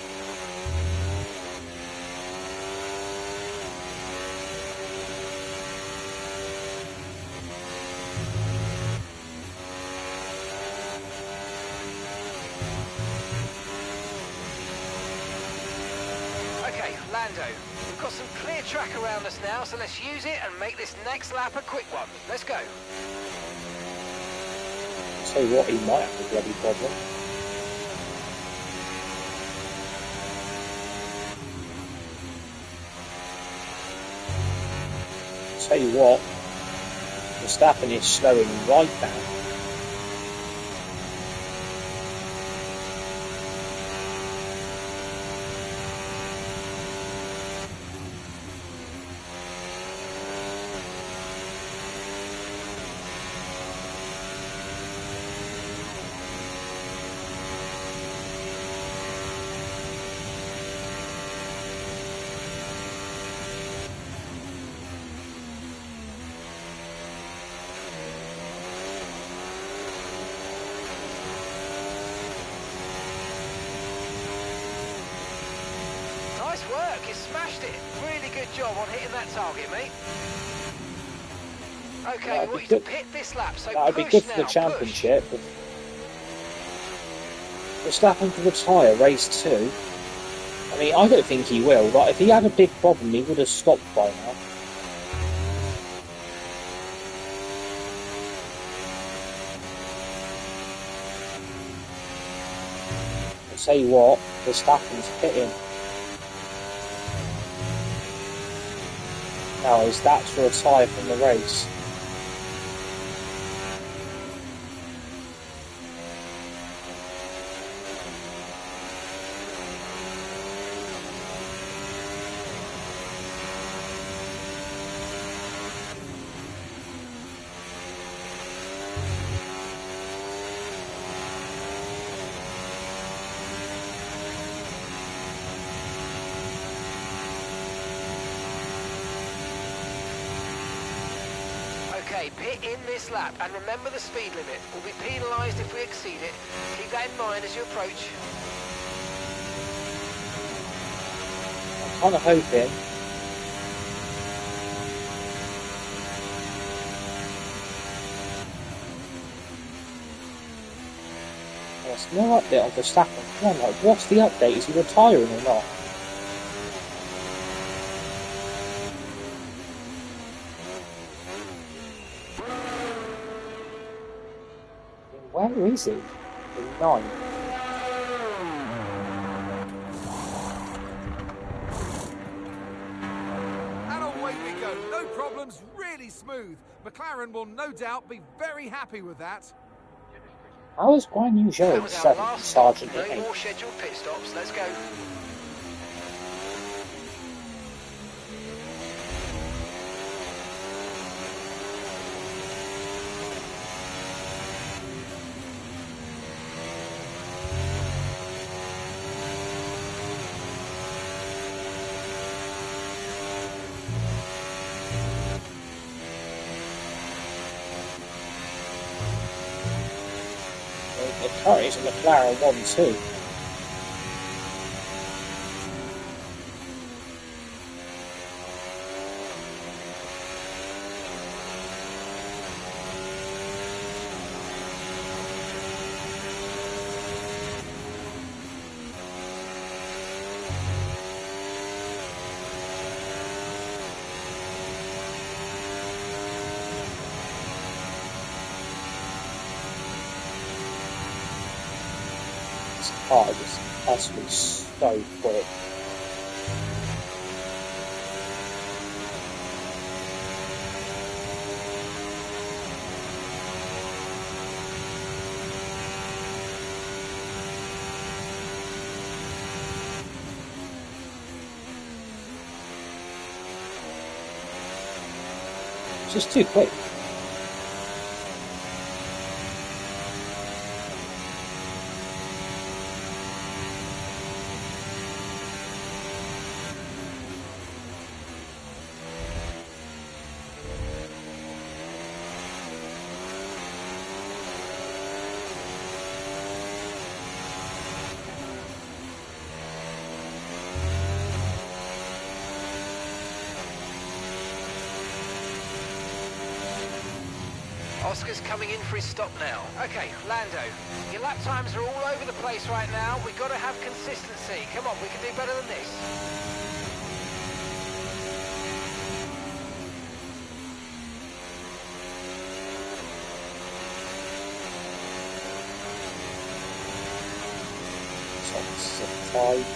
Okay, Lando, we've got some clear track around us now, so let's use it and make this next lap a quick one. Let's go. Tell you what, he might have a bloody problem. Tell you what, Verstappen is slowing right down. Nice work, you smashed it. Really good job on hitting that target, mate. Okay, That'd we want be you to good. pit this lap, so That would be push good for the now, championship. Verstappen to retire race 2. I mean, I don't think he will, but if he had a big problem, he would have stopped by now. I'll tell you what, Verstappen's pitting. Now, is that to retire from the race? Okay, pit in this lap and remember the speed limit. We'll be penalised if we exceed it. Keep that in mind as you approach. I'm kind of hoping. There's no update on Verstappen. Come on, like, what's the update? Is he retiring or not? Where is he? In 9. And away we go. No problems, really smooth. McLaren will no doubt be very happy with that. How is Guan Yu That Zhou was our 7th, last stop. Sergeant No in 8th? more scheduled pit stops. Let's go. Currently it's a McLaren 1-2. This car is possibly so quick. It's just too quick. Oscar's coming in for his stop now. Okay, Lando, your lap times are all over the place right now. We've got to have consistency. Come on, we can do better than this. Top 5.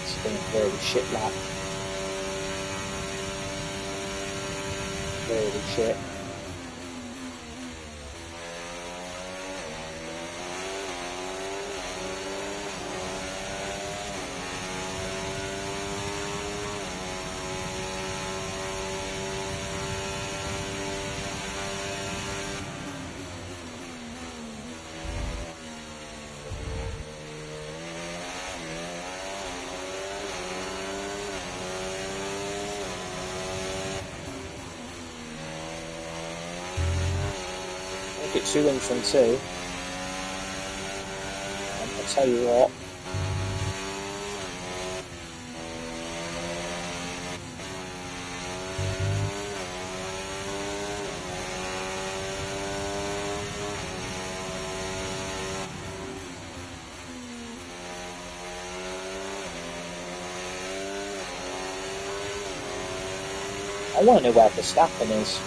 It's been a very shit lap. Really shit. Get 2 wins from 2. And I'll tell you what. I want to know where Verstappen is.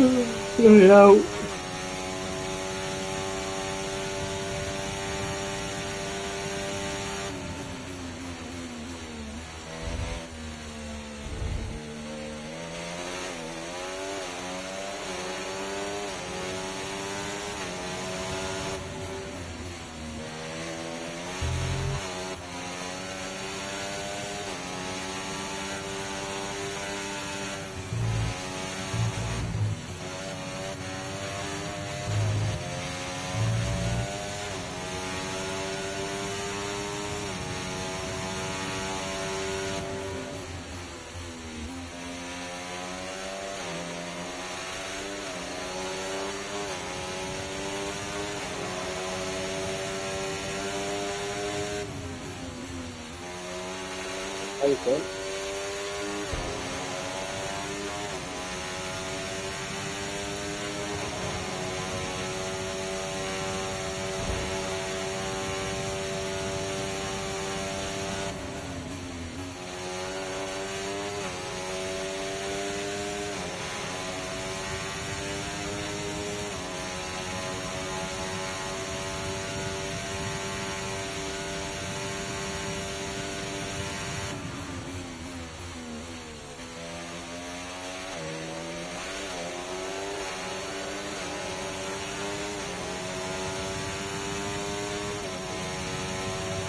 Bloody hell. Okay.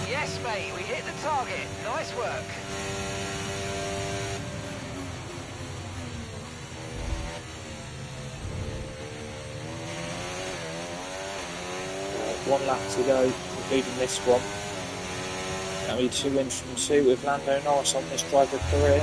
Yes, mate, we hit the target. Nice work. One lap to go, including this one. That'll be 2 wins from 2 with Lando Norris on this driver career.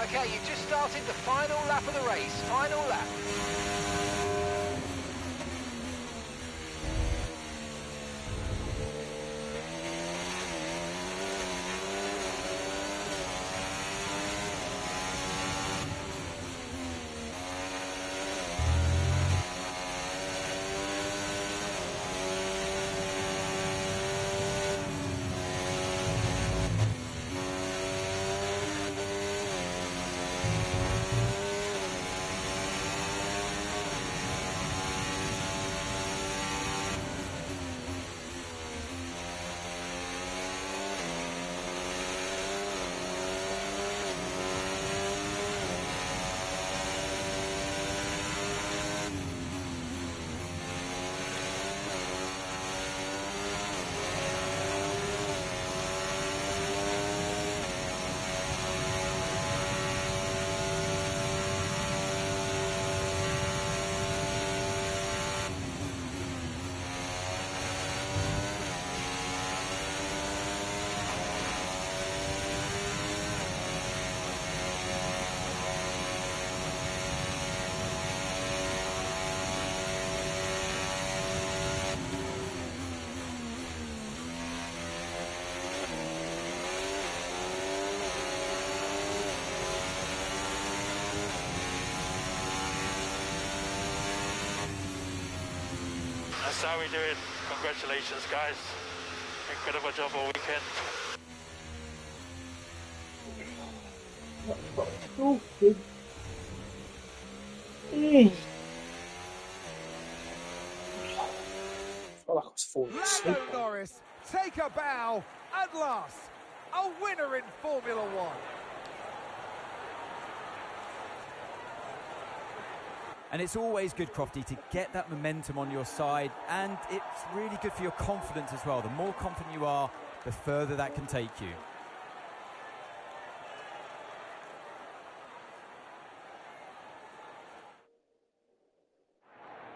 Okay, you've just started the final lap of the race. Final lap. That's how we do it. Congratulations, guys. Incredible job all weekend. falling asleep. Lando Norris, take a bow at last. A winner in Formula One. And it's always good, Crofty, to get that momentum on your side, and it's really good for your confidence as well. The more confident you are, the further that can take you.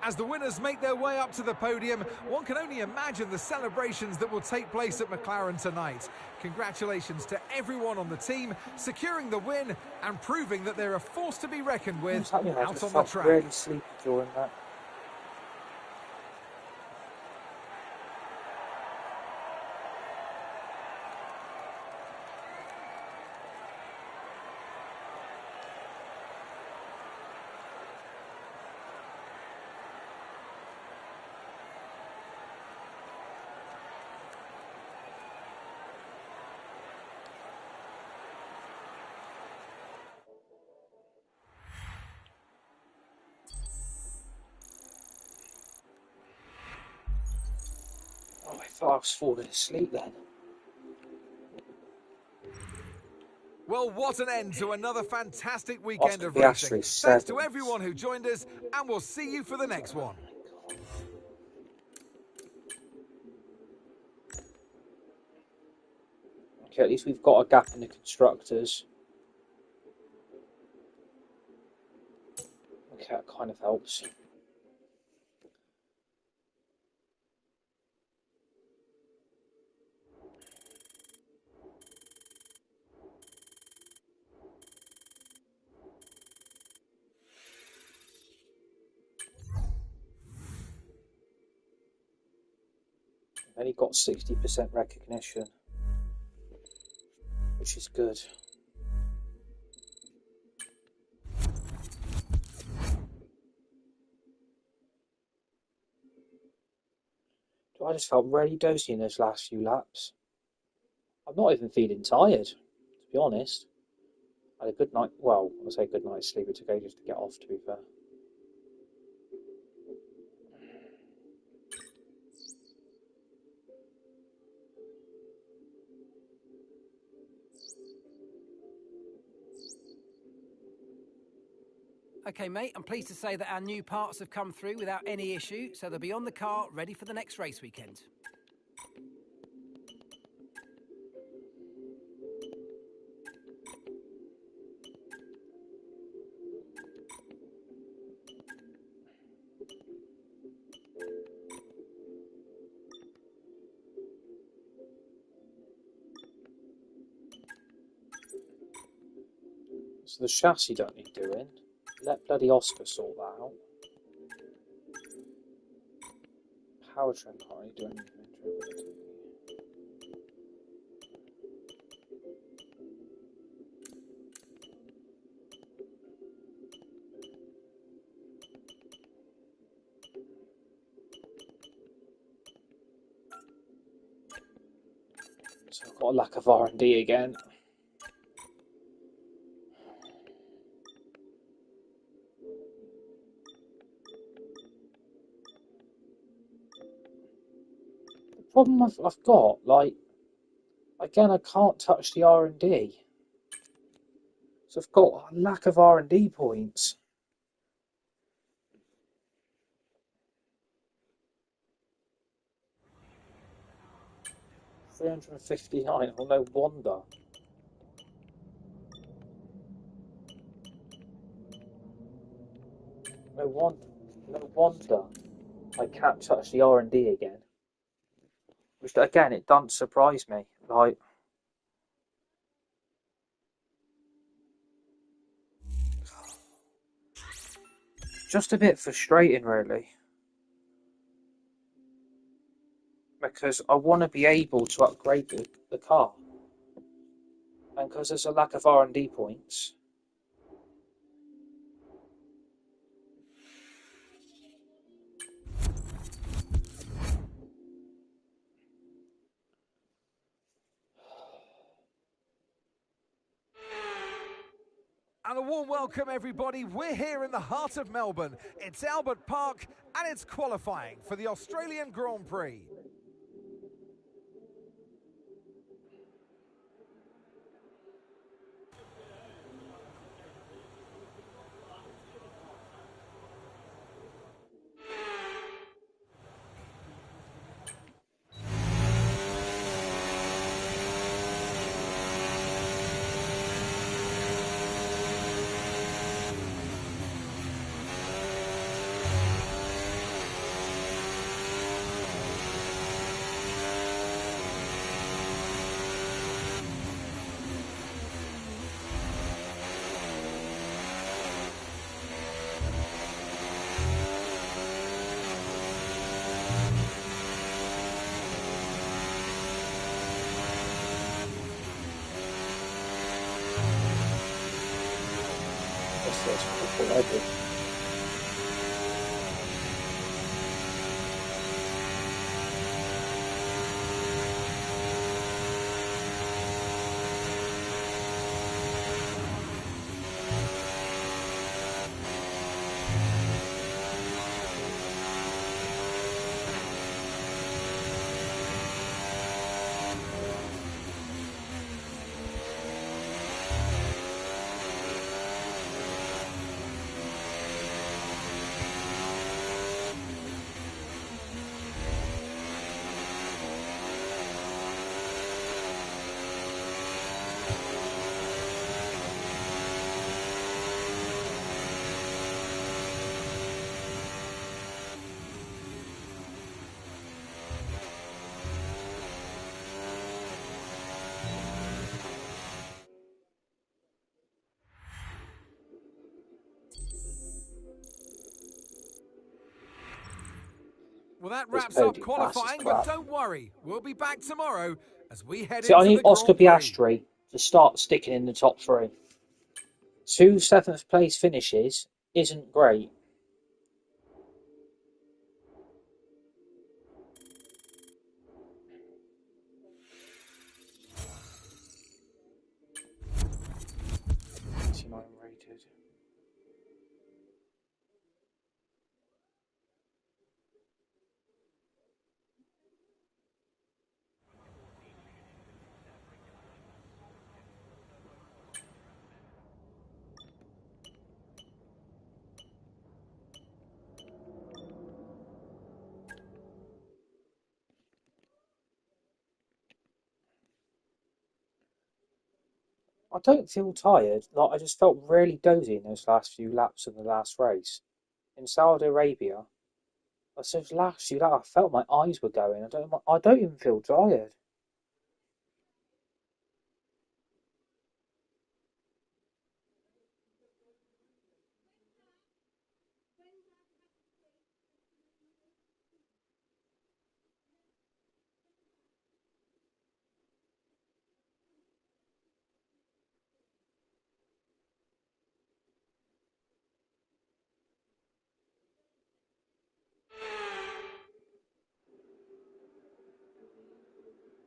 As the winners make their way up to the podium, one can only imagine the celebrations that will take place at McLaren tonight. Congratulations to everyone on the team, securing the win and proving that they're a force to be reckoned with out on the track. Really sleepy during that. Oh, I thought I was falling asleep then. Well, what an end to another fantastic weekend of the racing. Asterisk Thanks to 7s. everyone who joined us, and we'll see you for the next one. Okay, at least we've got a gap in the constructors. Okay, that kind of helps. I've only got 60% recognition, which is good. I just felt really dozy in those last few laps. I'm not even feeling tired, to be honest. I had a good night, well, I say good night's sleep, it took ages to get off, to be fair. Okay, mate, I'm pleased to say that our new parts have come through without any issue, so they'll be on the car ready for the next race weekend. So the chassis don't need doing. Let bloody Oscar sort that out. Powertrain can't really do anything. So I've got a lack of R&D again. The problem I've got, like, again, I can't touch the R&D. So I've got a lack of R&D points. $359, well, no wonder. No wonder I can't touch the R&D again. Which, again, it doesn't surprise me. Like, just a bit frustrating, really. Because I want to be able to upgrade the car. And because there's a lack of R&D points. And a warm welcome, everybody. We're here in the heart of Melbourne. It's Albert Park, and it's qualifying for the Australian Grand Prix. first already. Well, that This wraps up podium pass is qualifying, but crap. don't worry. We'll be back tomorrow as we head See, I into need the Oscar Grand Prix. Piastri to start sticking in the top 3. 2 7th place finishes isn't great. Rated. I don't feel tired. Like I just felt really dozy in those last few laps of the last race. In Saudi Arabia, I said last few laps, I felt my eyes were going. I don't even feel tired.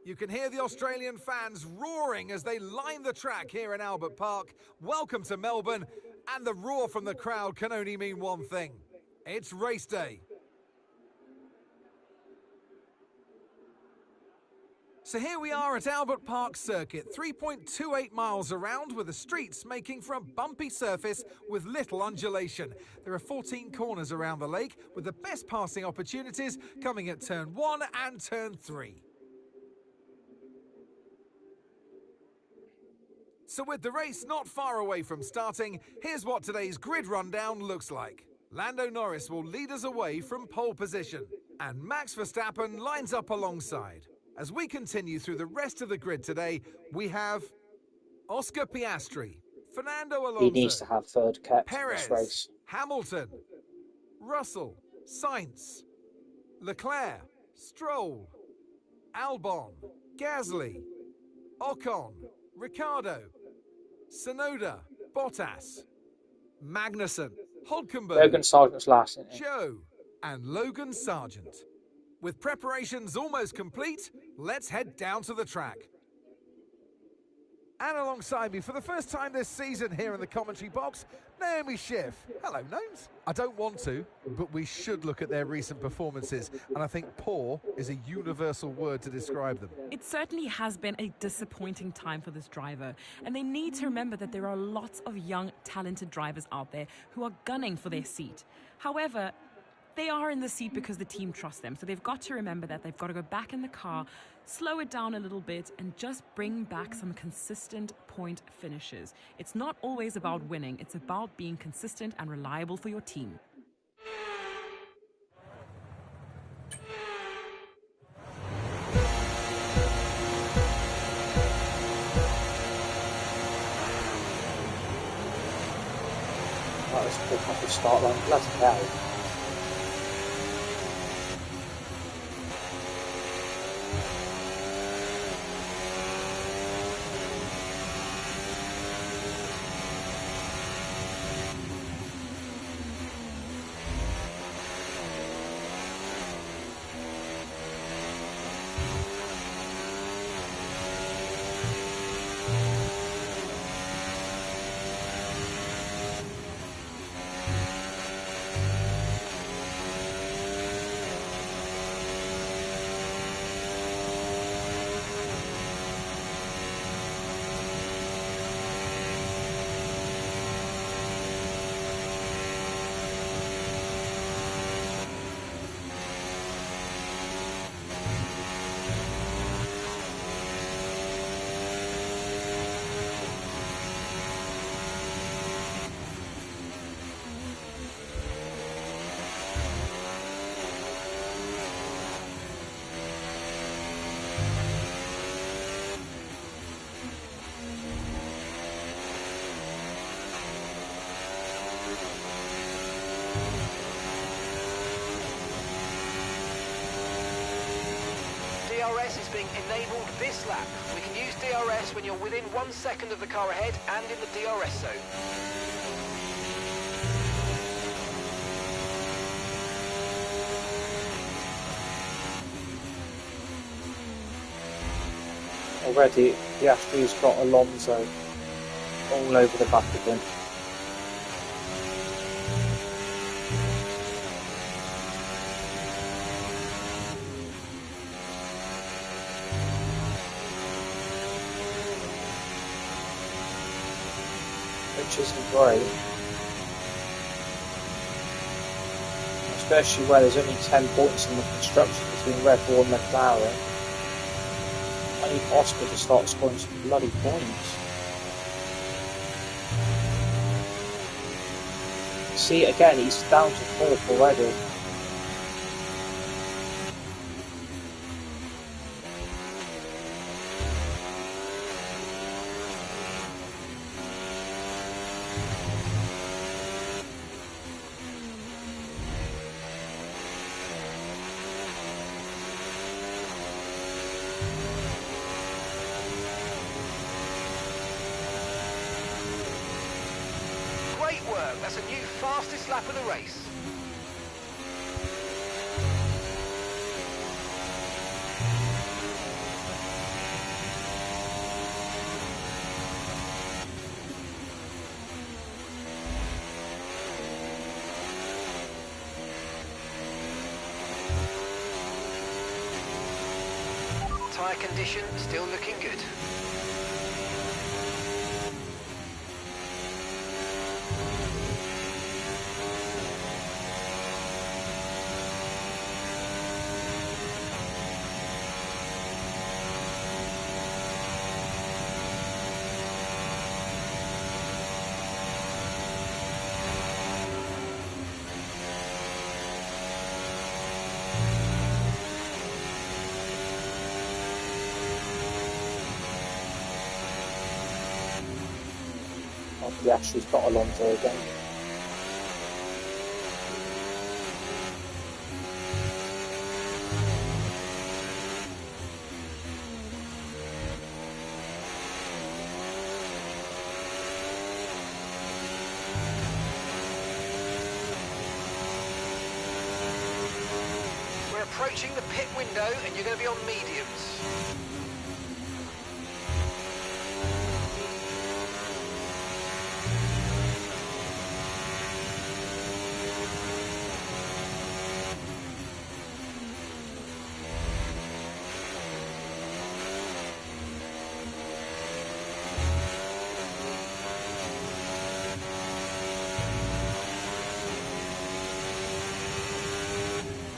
You can hear the Australian fans roaring as they line the track here in Albert Park. Welcome to Melbourne, and the roar from the crowd can only mean one thing. It's race day. So here we are at Albert Park Circuit, 3.28 miles around, with the streets making for a bumpy surface with little undulation. There are 14 corners around the lake, with the best passing opportunities coming at turn 1 and turn 3. So with the race not far away from starting, here's what today's grid rundown looks like. Lando Norris will lead us away from pole position, and Max Verstappen lines up alongside. As we continue through the rest of the grid today, we have Oscar Piastri, Fernando He needs to Alonso, have third kept in this Perez, race. Hamilton, Russell, Sainz, Leclerc, Stroll, Albon, Gasly, Ocon, Ricciardo, Tsunoda, Bottas, Magnussen, Logan Hülkenberg, Sargent's last, isn't he? Zhou, and Logan Sargent. With preparations almost complete, let's head down to the track. And alongside me for the first time this season here in the commentary box, Naomi Schiff. Hello, Gnomes. I don't want to, but we should look at their recent performances, and I think poor is a universal word to describe them. It certainly has been a disappointing time for this driver, and they need to remember that there are lots of young, talented drivers out there who are gunning for their seat. However, they are in the seat because the team trusts them, so they've got to remember that they've got to go back in the car, slow it down a little bit, and just bring back some consistent point finishes. It's not always about winning, it's about being consistent and reliable for your team. Let's pick up the start line. Bloody hell. DRS is being enabled this lap. We can use DRS when you're within 1 second of the car ahead and in the DRS zone. Already, Piastri's got Alonso all over the back of him. Which isn't great. Especially where there's only 10 points in the construction between Red Bull and McLaren. I need Oscar to start scoring some bloody points. See, again, he's down to 4th already. That's a new fastest lap of the race. Tyre condition still looking good. Piastri's got Alonso again. We're approaching the pit window and you're going to be on mediums.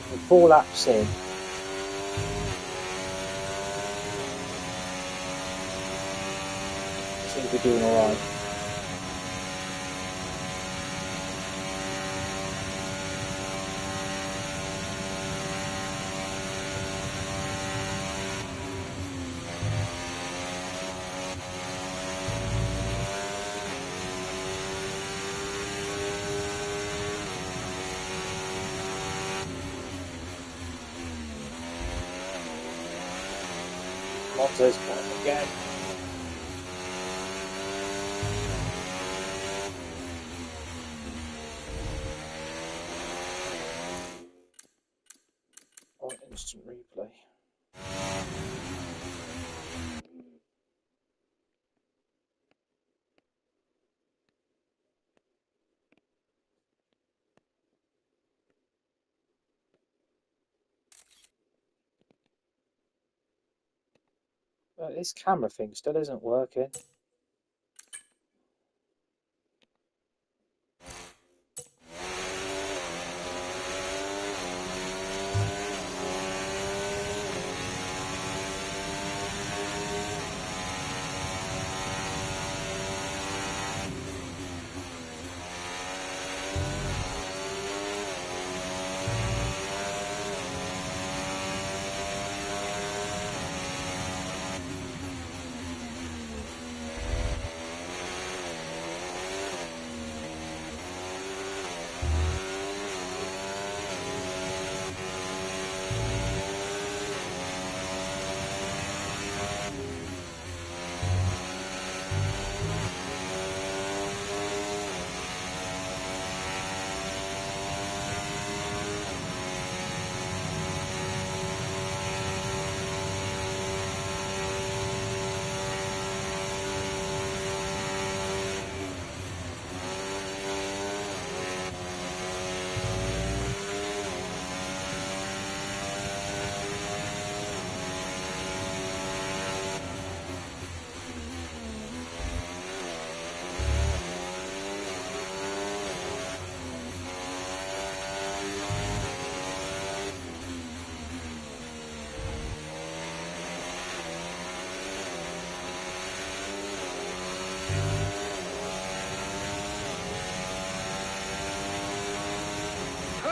We're 4 laps in. I think we're doing alright. Alonso's got him again. Oh, instant replay. This camera thing still isn't working.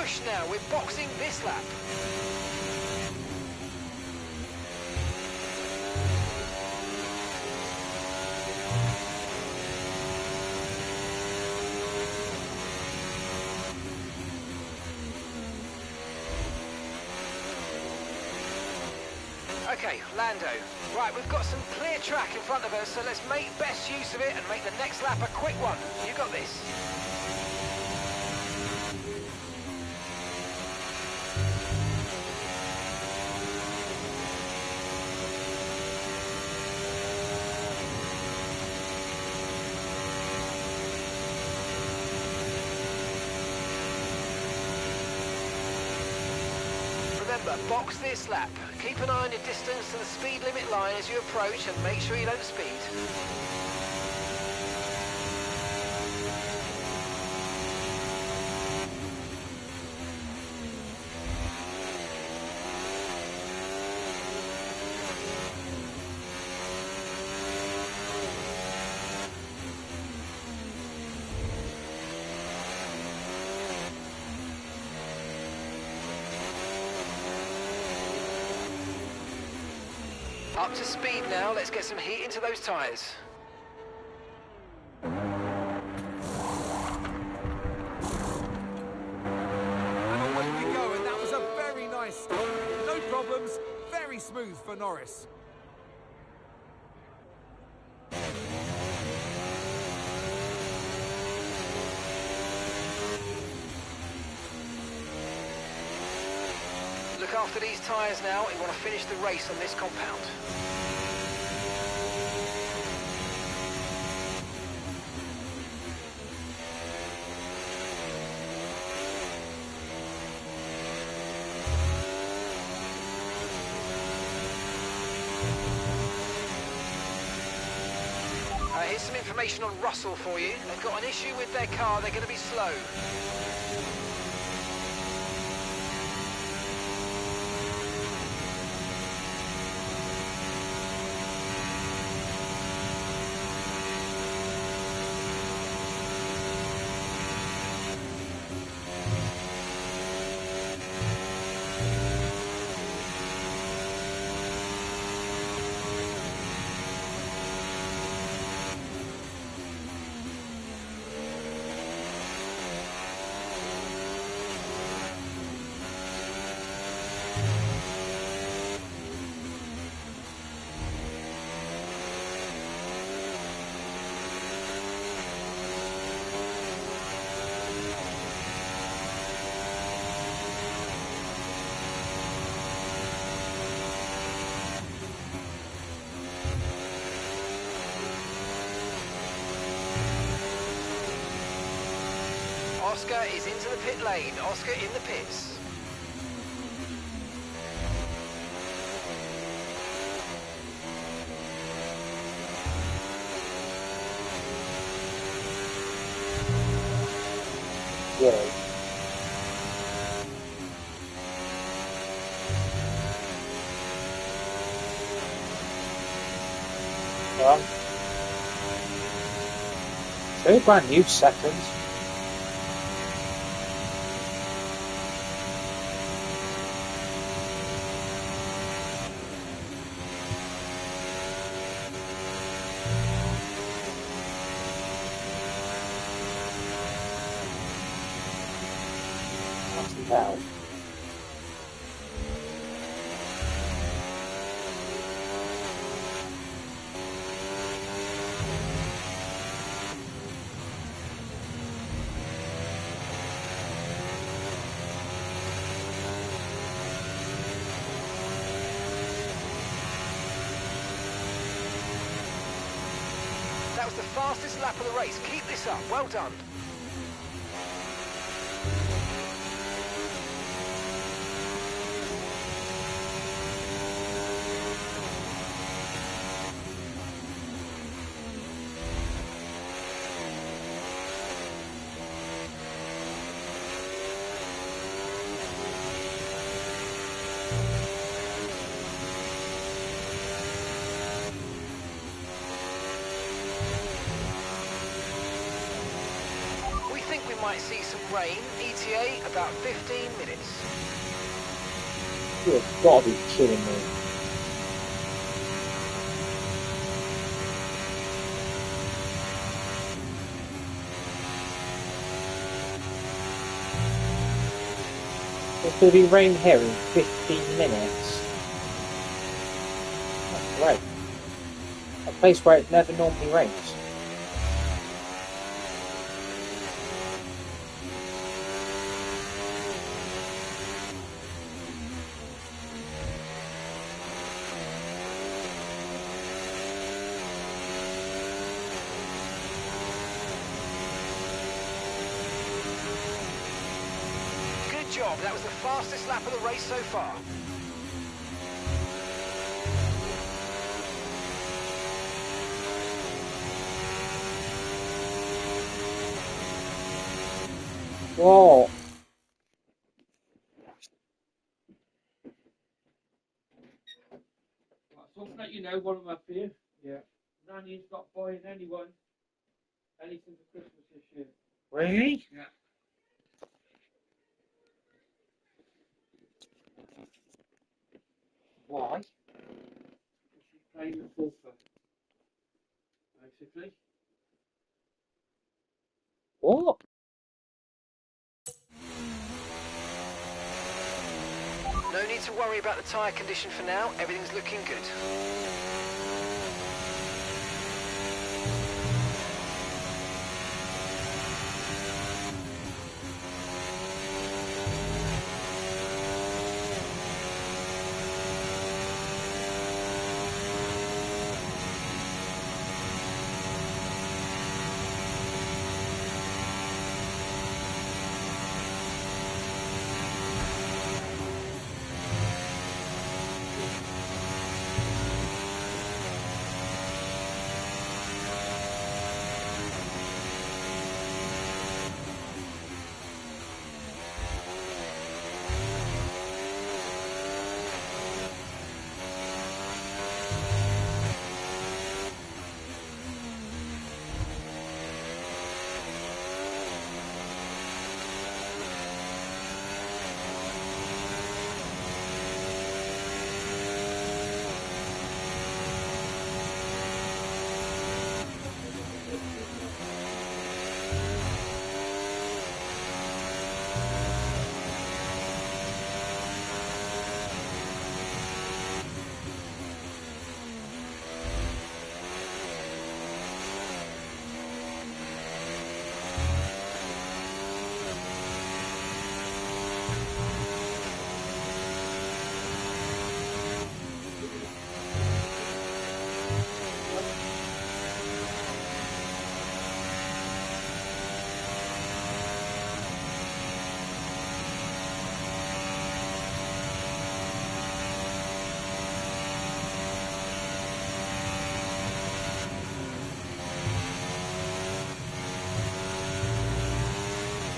push now. We're boxing this lap. Okay, Lando. Right, we've got some clear track in front of us, so let's make best use of it and make the next lap a quick one. You got this. Remember, box this lap. Keep an eye on your distance to the speed limit line as you approach and make sure you don't speed. Up to speed now, let's get some heat into those tyres. And away we go, and that was a very nice start. No problems, very smooth for Norris. Look after these tyres now. We want to finish the race on this compound. Here's some information on Russell for you. They've got an issue with their car. They're going to be slow. Oscar is into the pit lane. Oscar in the pits. Yeah. Very brand new second. Now. That was the fastest lap of the race. Keep this up. Well done. we might see some rain. ETA about 15 minutes. You've got to be kidding me. It's going to be rain here in 15 minutes. That's great. A place where it never normally rains. Good job. That was the fastest lap of the race so far. Whoa. So to let you know, what I'm up here. Yeah. Nanny's not buying anyone anything for Christmas this year. Really? Yeah. Why? She's playing the golfer, basically. What? No need to worry about the tyre condition for now. Everything's looking good.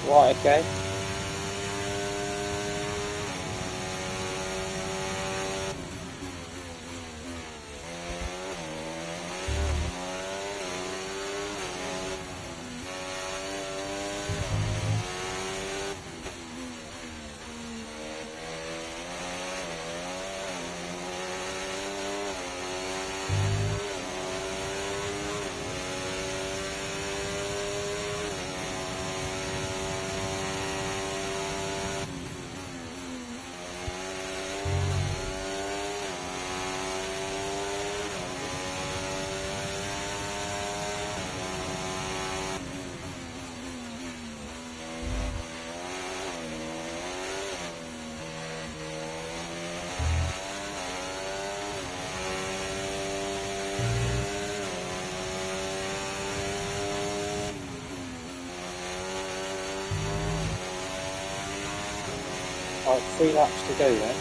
Right, okay. Right, 3 laps to go then.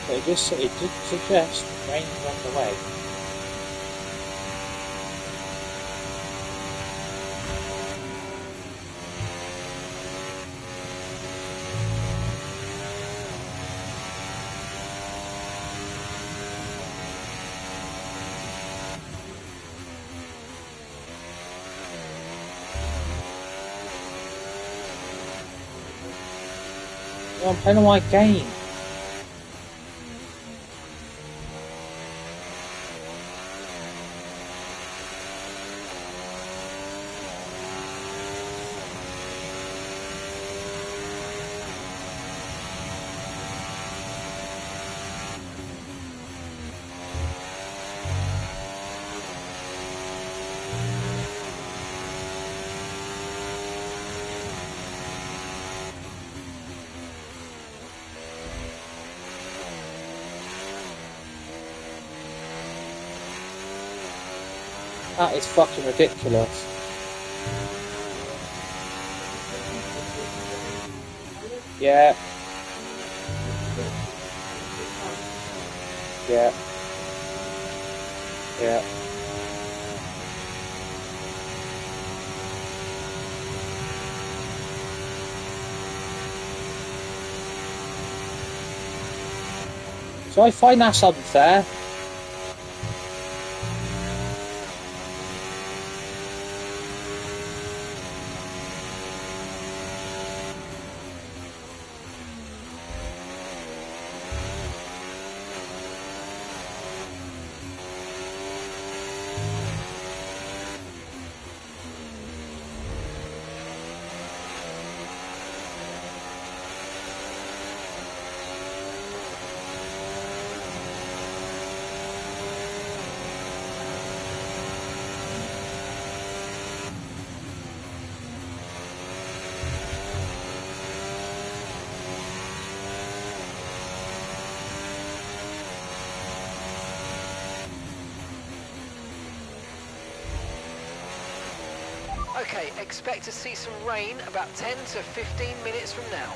So it did suggest rain's on the way. No, I'm playing on my game. That is fucking ridiculous. Yeah. Yeah. Yeah. So I find that's unfair. Okay, expect to see some rain about 10 to 15 minutes from now.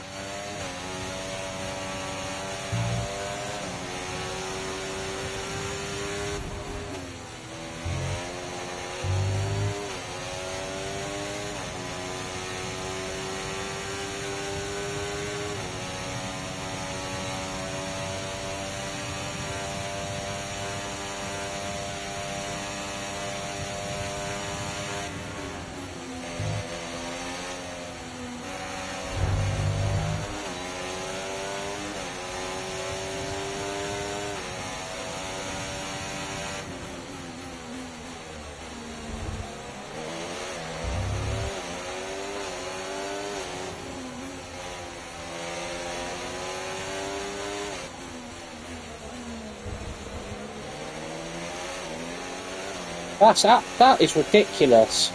That is ridiculous.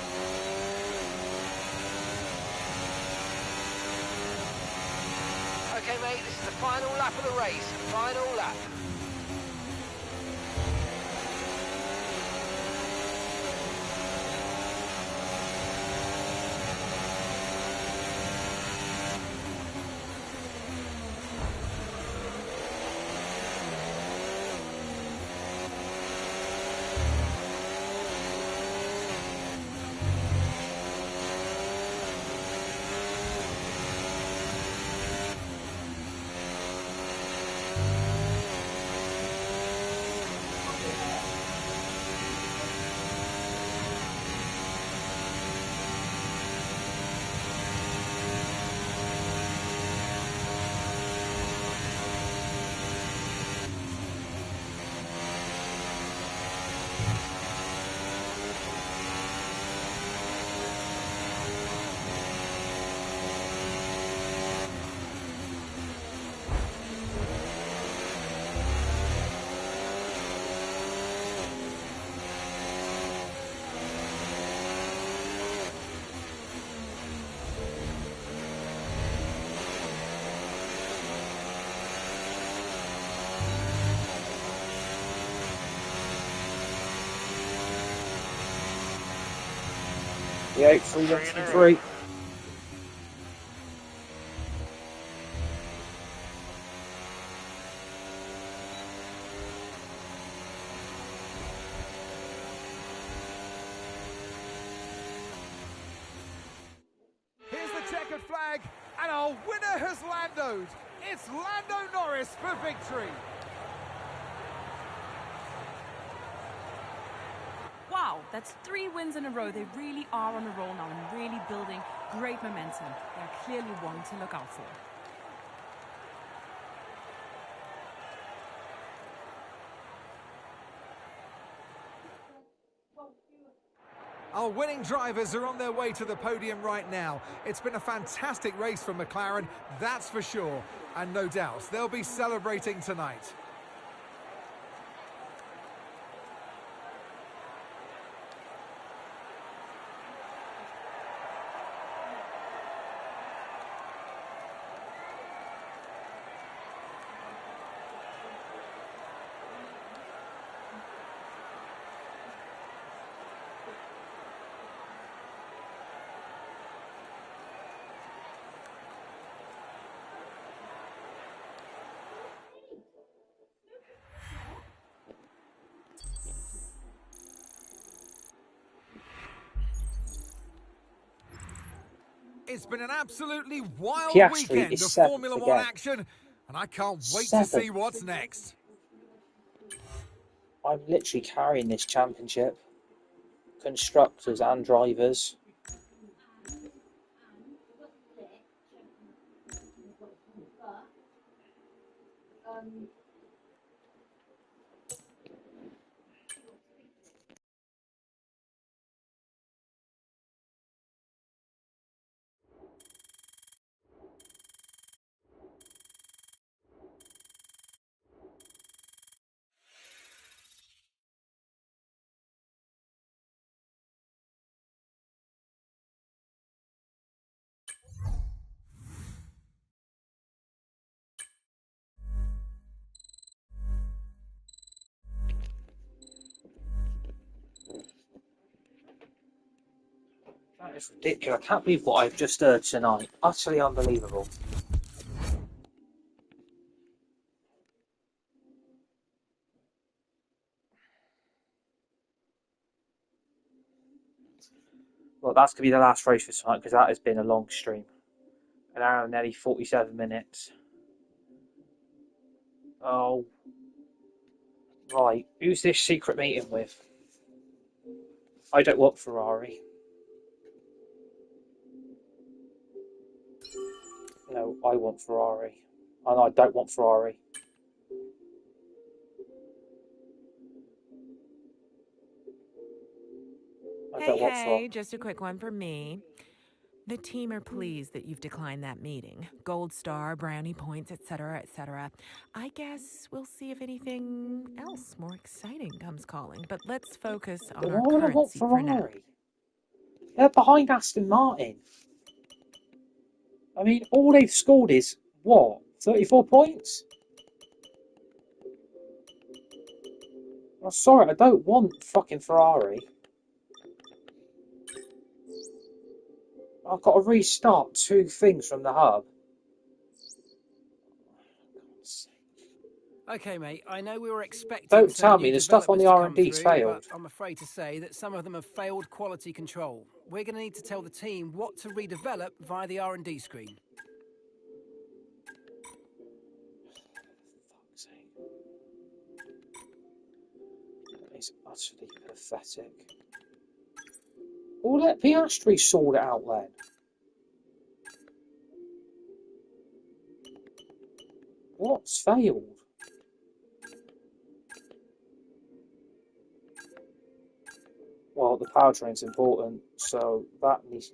Okay, mate, this is the final lap of the race. Final lap. Yeah, 3 Here's the checkered flag, and our winner has Landoed. It's Lando Norris for victory. Wow, that's 3 wins in a row. They really are on a roll now and really building great momentum. They're clearly one to look out for. Our winning drivers are on their way to the podium right now. It's been a fantastic race for McLaren, that's for sure. And no doubt, they'll be celebrating tonight. It's been an absolutely wild Piastri weekend is of 7th Formula One again. action, and I can't wait to see what's 7th. next. I'm literally carrying this championship. Constructors and drivers. That is ridiculous. I can't believe what I've just heard tonight. Utterly unbelievable. Well, that's going to be the last race for tonight because that has been a long stream. An hour and nearly 47 minutes. Oh. Right. Who's this secret meeting with? I don't want Ferrari. No, I want Ferrari. And I don't want Ferrari. Hey, just a quick one for me. The team are pleased that you've declined that meeting. Gold star, brownie points, etc., etc. I guess we'll see if anything else more exciting comes calling. But let's focus on our Why would I current want seat for now. Ferrari? They're behind Aston Martin. I mean, all they've scored is, what, 34 points? I'm sorry, I don't want fucking Ferrari. I've got to restart 2 things from the hub. Okay, mate, I know we were expecting Don't some tell new me the stuff on developments the to come R&D's through, but failed. I'm afraid to say that some of them have failed quality control. We're going to need to tell the team what to redevelop via the R&D screen. Fuck's sake. That is utterly pathetic. Well, let Piastri sort it out then. What's failed? Well, the powertrain's important, so that needs...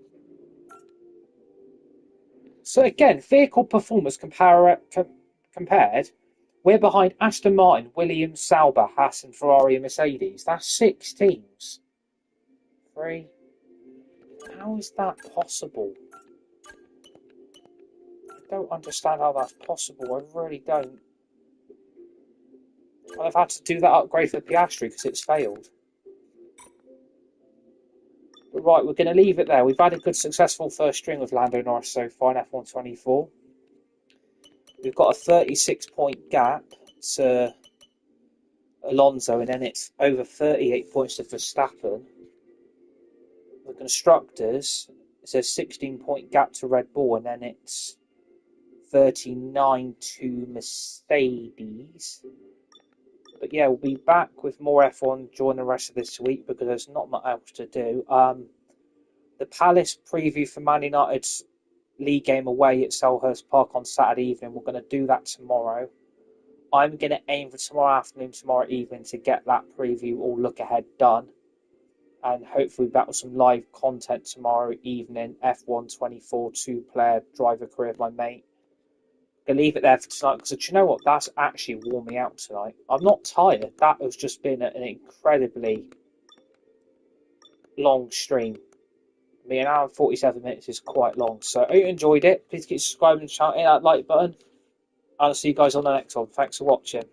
So again, vehicle performance compared, we're behind Aston Martin, Williams, Sauber, Haas and Ferrari and Mercedes. That's 6 teams. 3. How is that possible? I don't understand how that's possible. I really don't. And I've had to do that upgrade for Piastri because it's failed. But right, we're going to leave it there. We've had a good, successful first string with Lando Norris so far in F1 24. We've got a 36-point gap to Alonso, and then it's over 38 points to Verstappen. The constructors, it's a 16-point gap to Red Bull, and then it's 39 to Mercedes. But yeah, we'll be back with more F1 during the rest of this week because there's not much else to do. The Palace preview for Man United's league game away at Selhurst Park on Saturday evening. We're going to do that tomorrow. I'm going to aim for tomorrow afternoon, tomorrow evening to get that preview or look ahead done. and hopefully back with some live content tomorrow evening. F1 24 two-player driver career of my mate. I'll leave it there for tonight because do you know what? That's actually worn me out tonight. I'm not tired. That has just been an incredibly long stream. I mean, an hour and 47 minutes is quite long. So I hope you enjoyed it. Please keep subscribing and shouting that like button. I'll see you guys on the next one. Thanks for watching.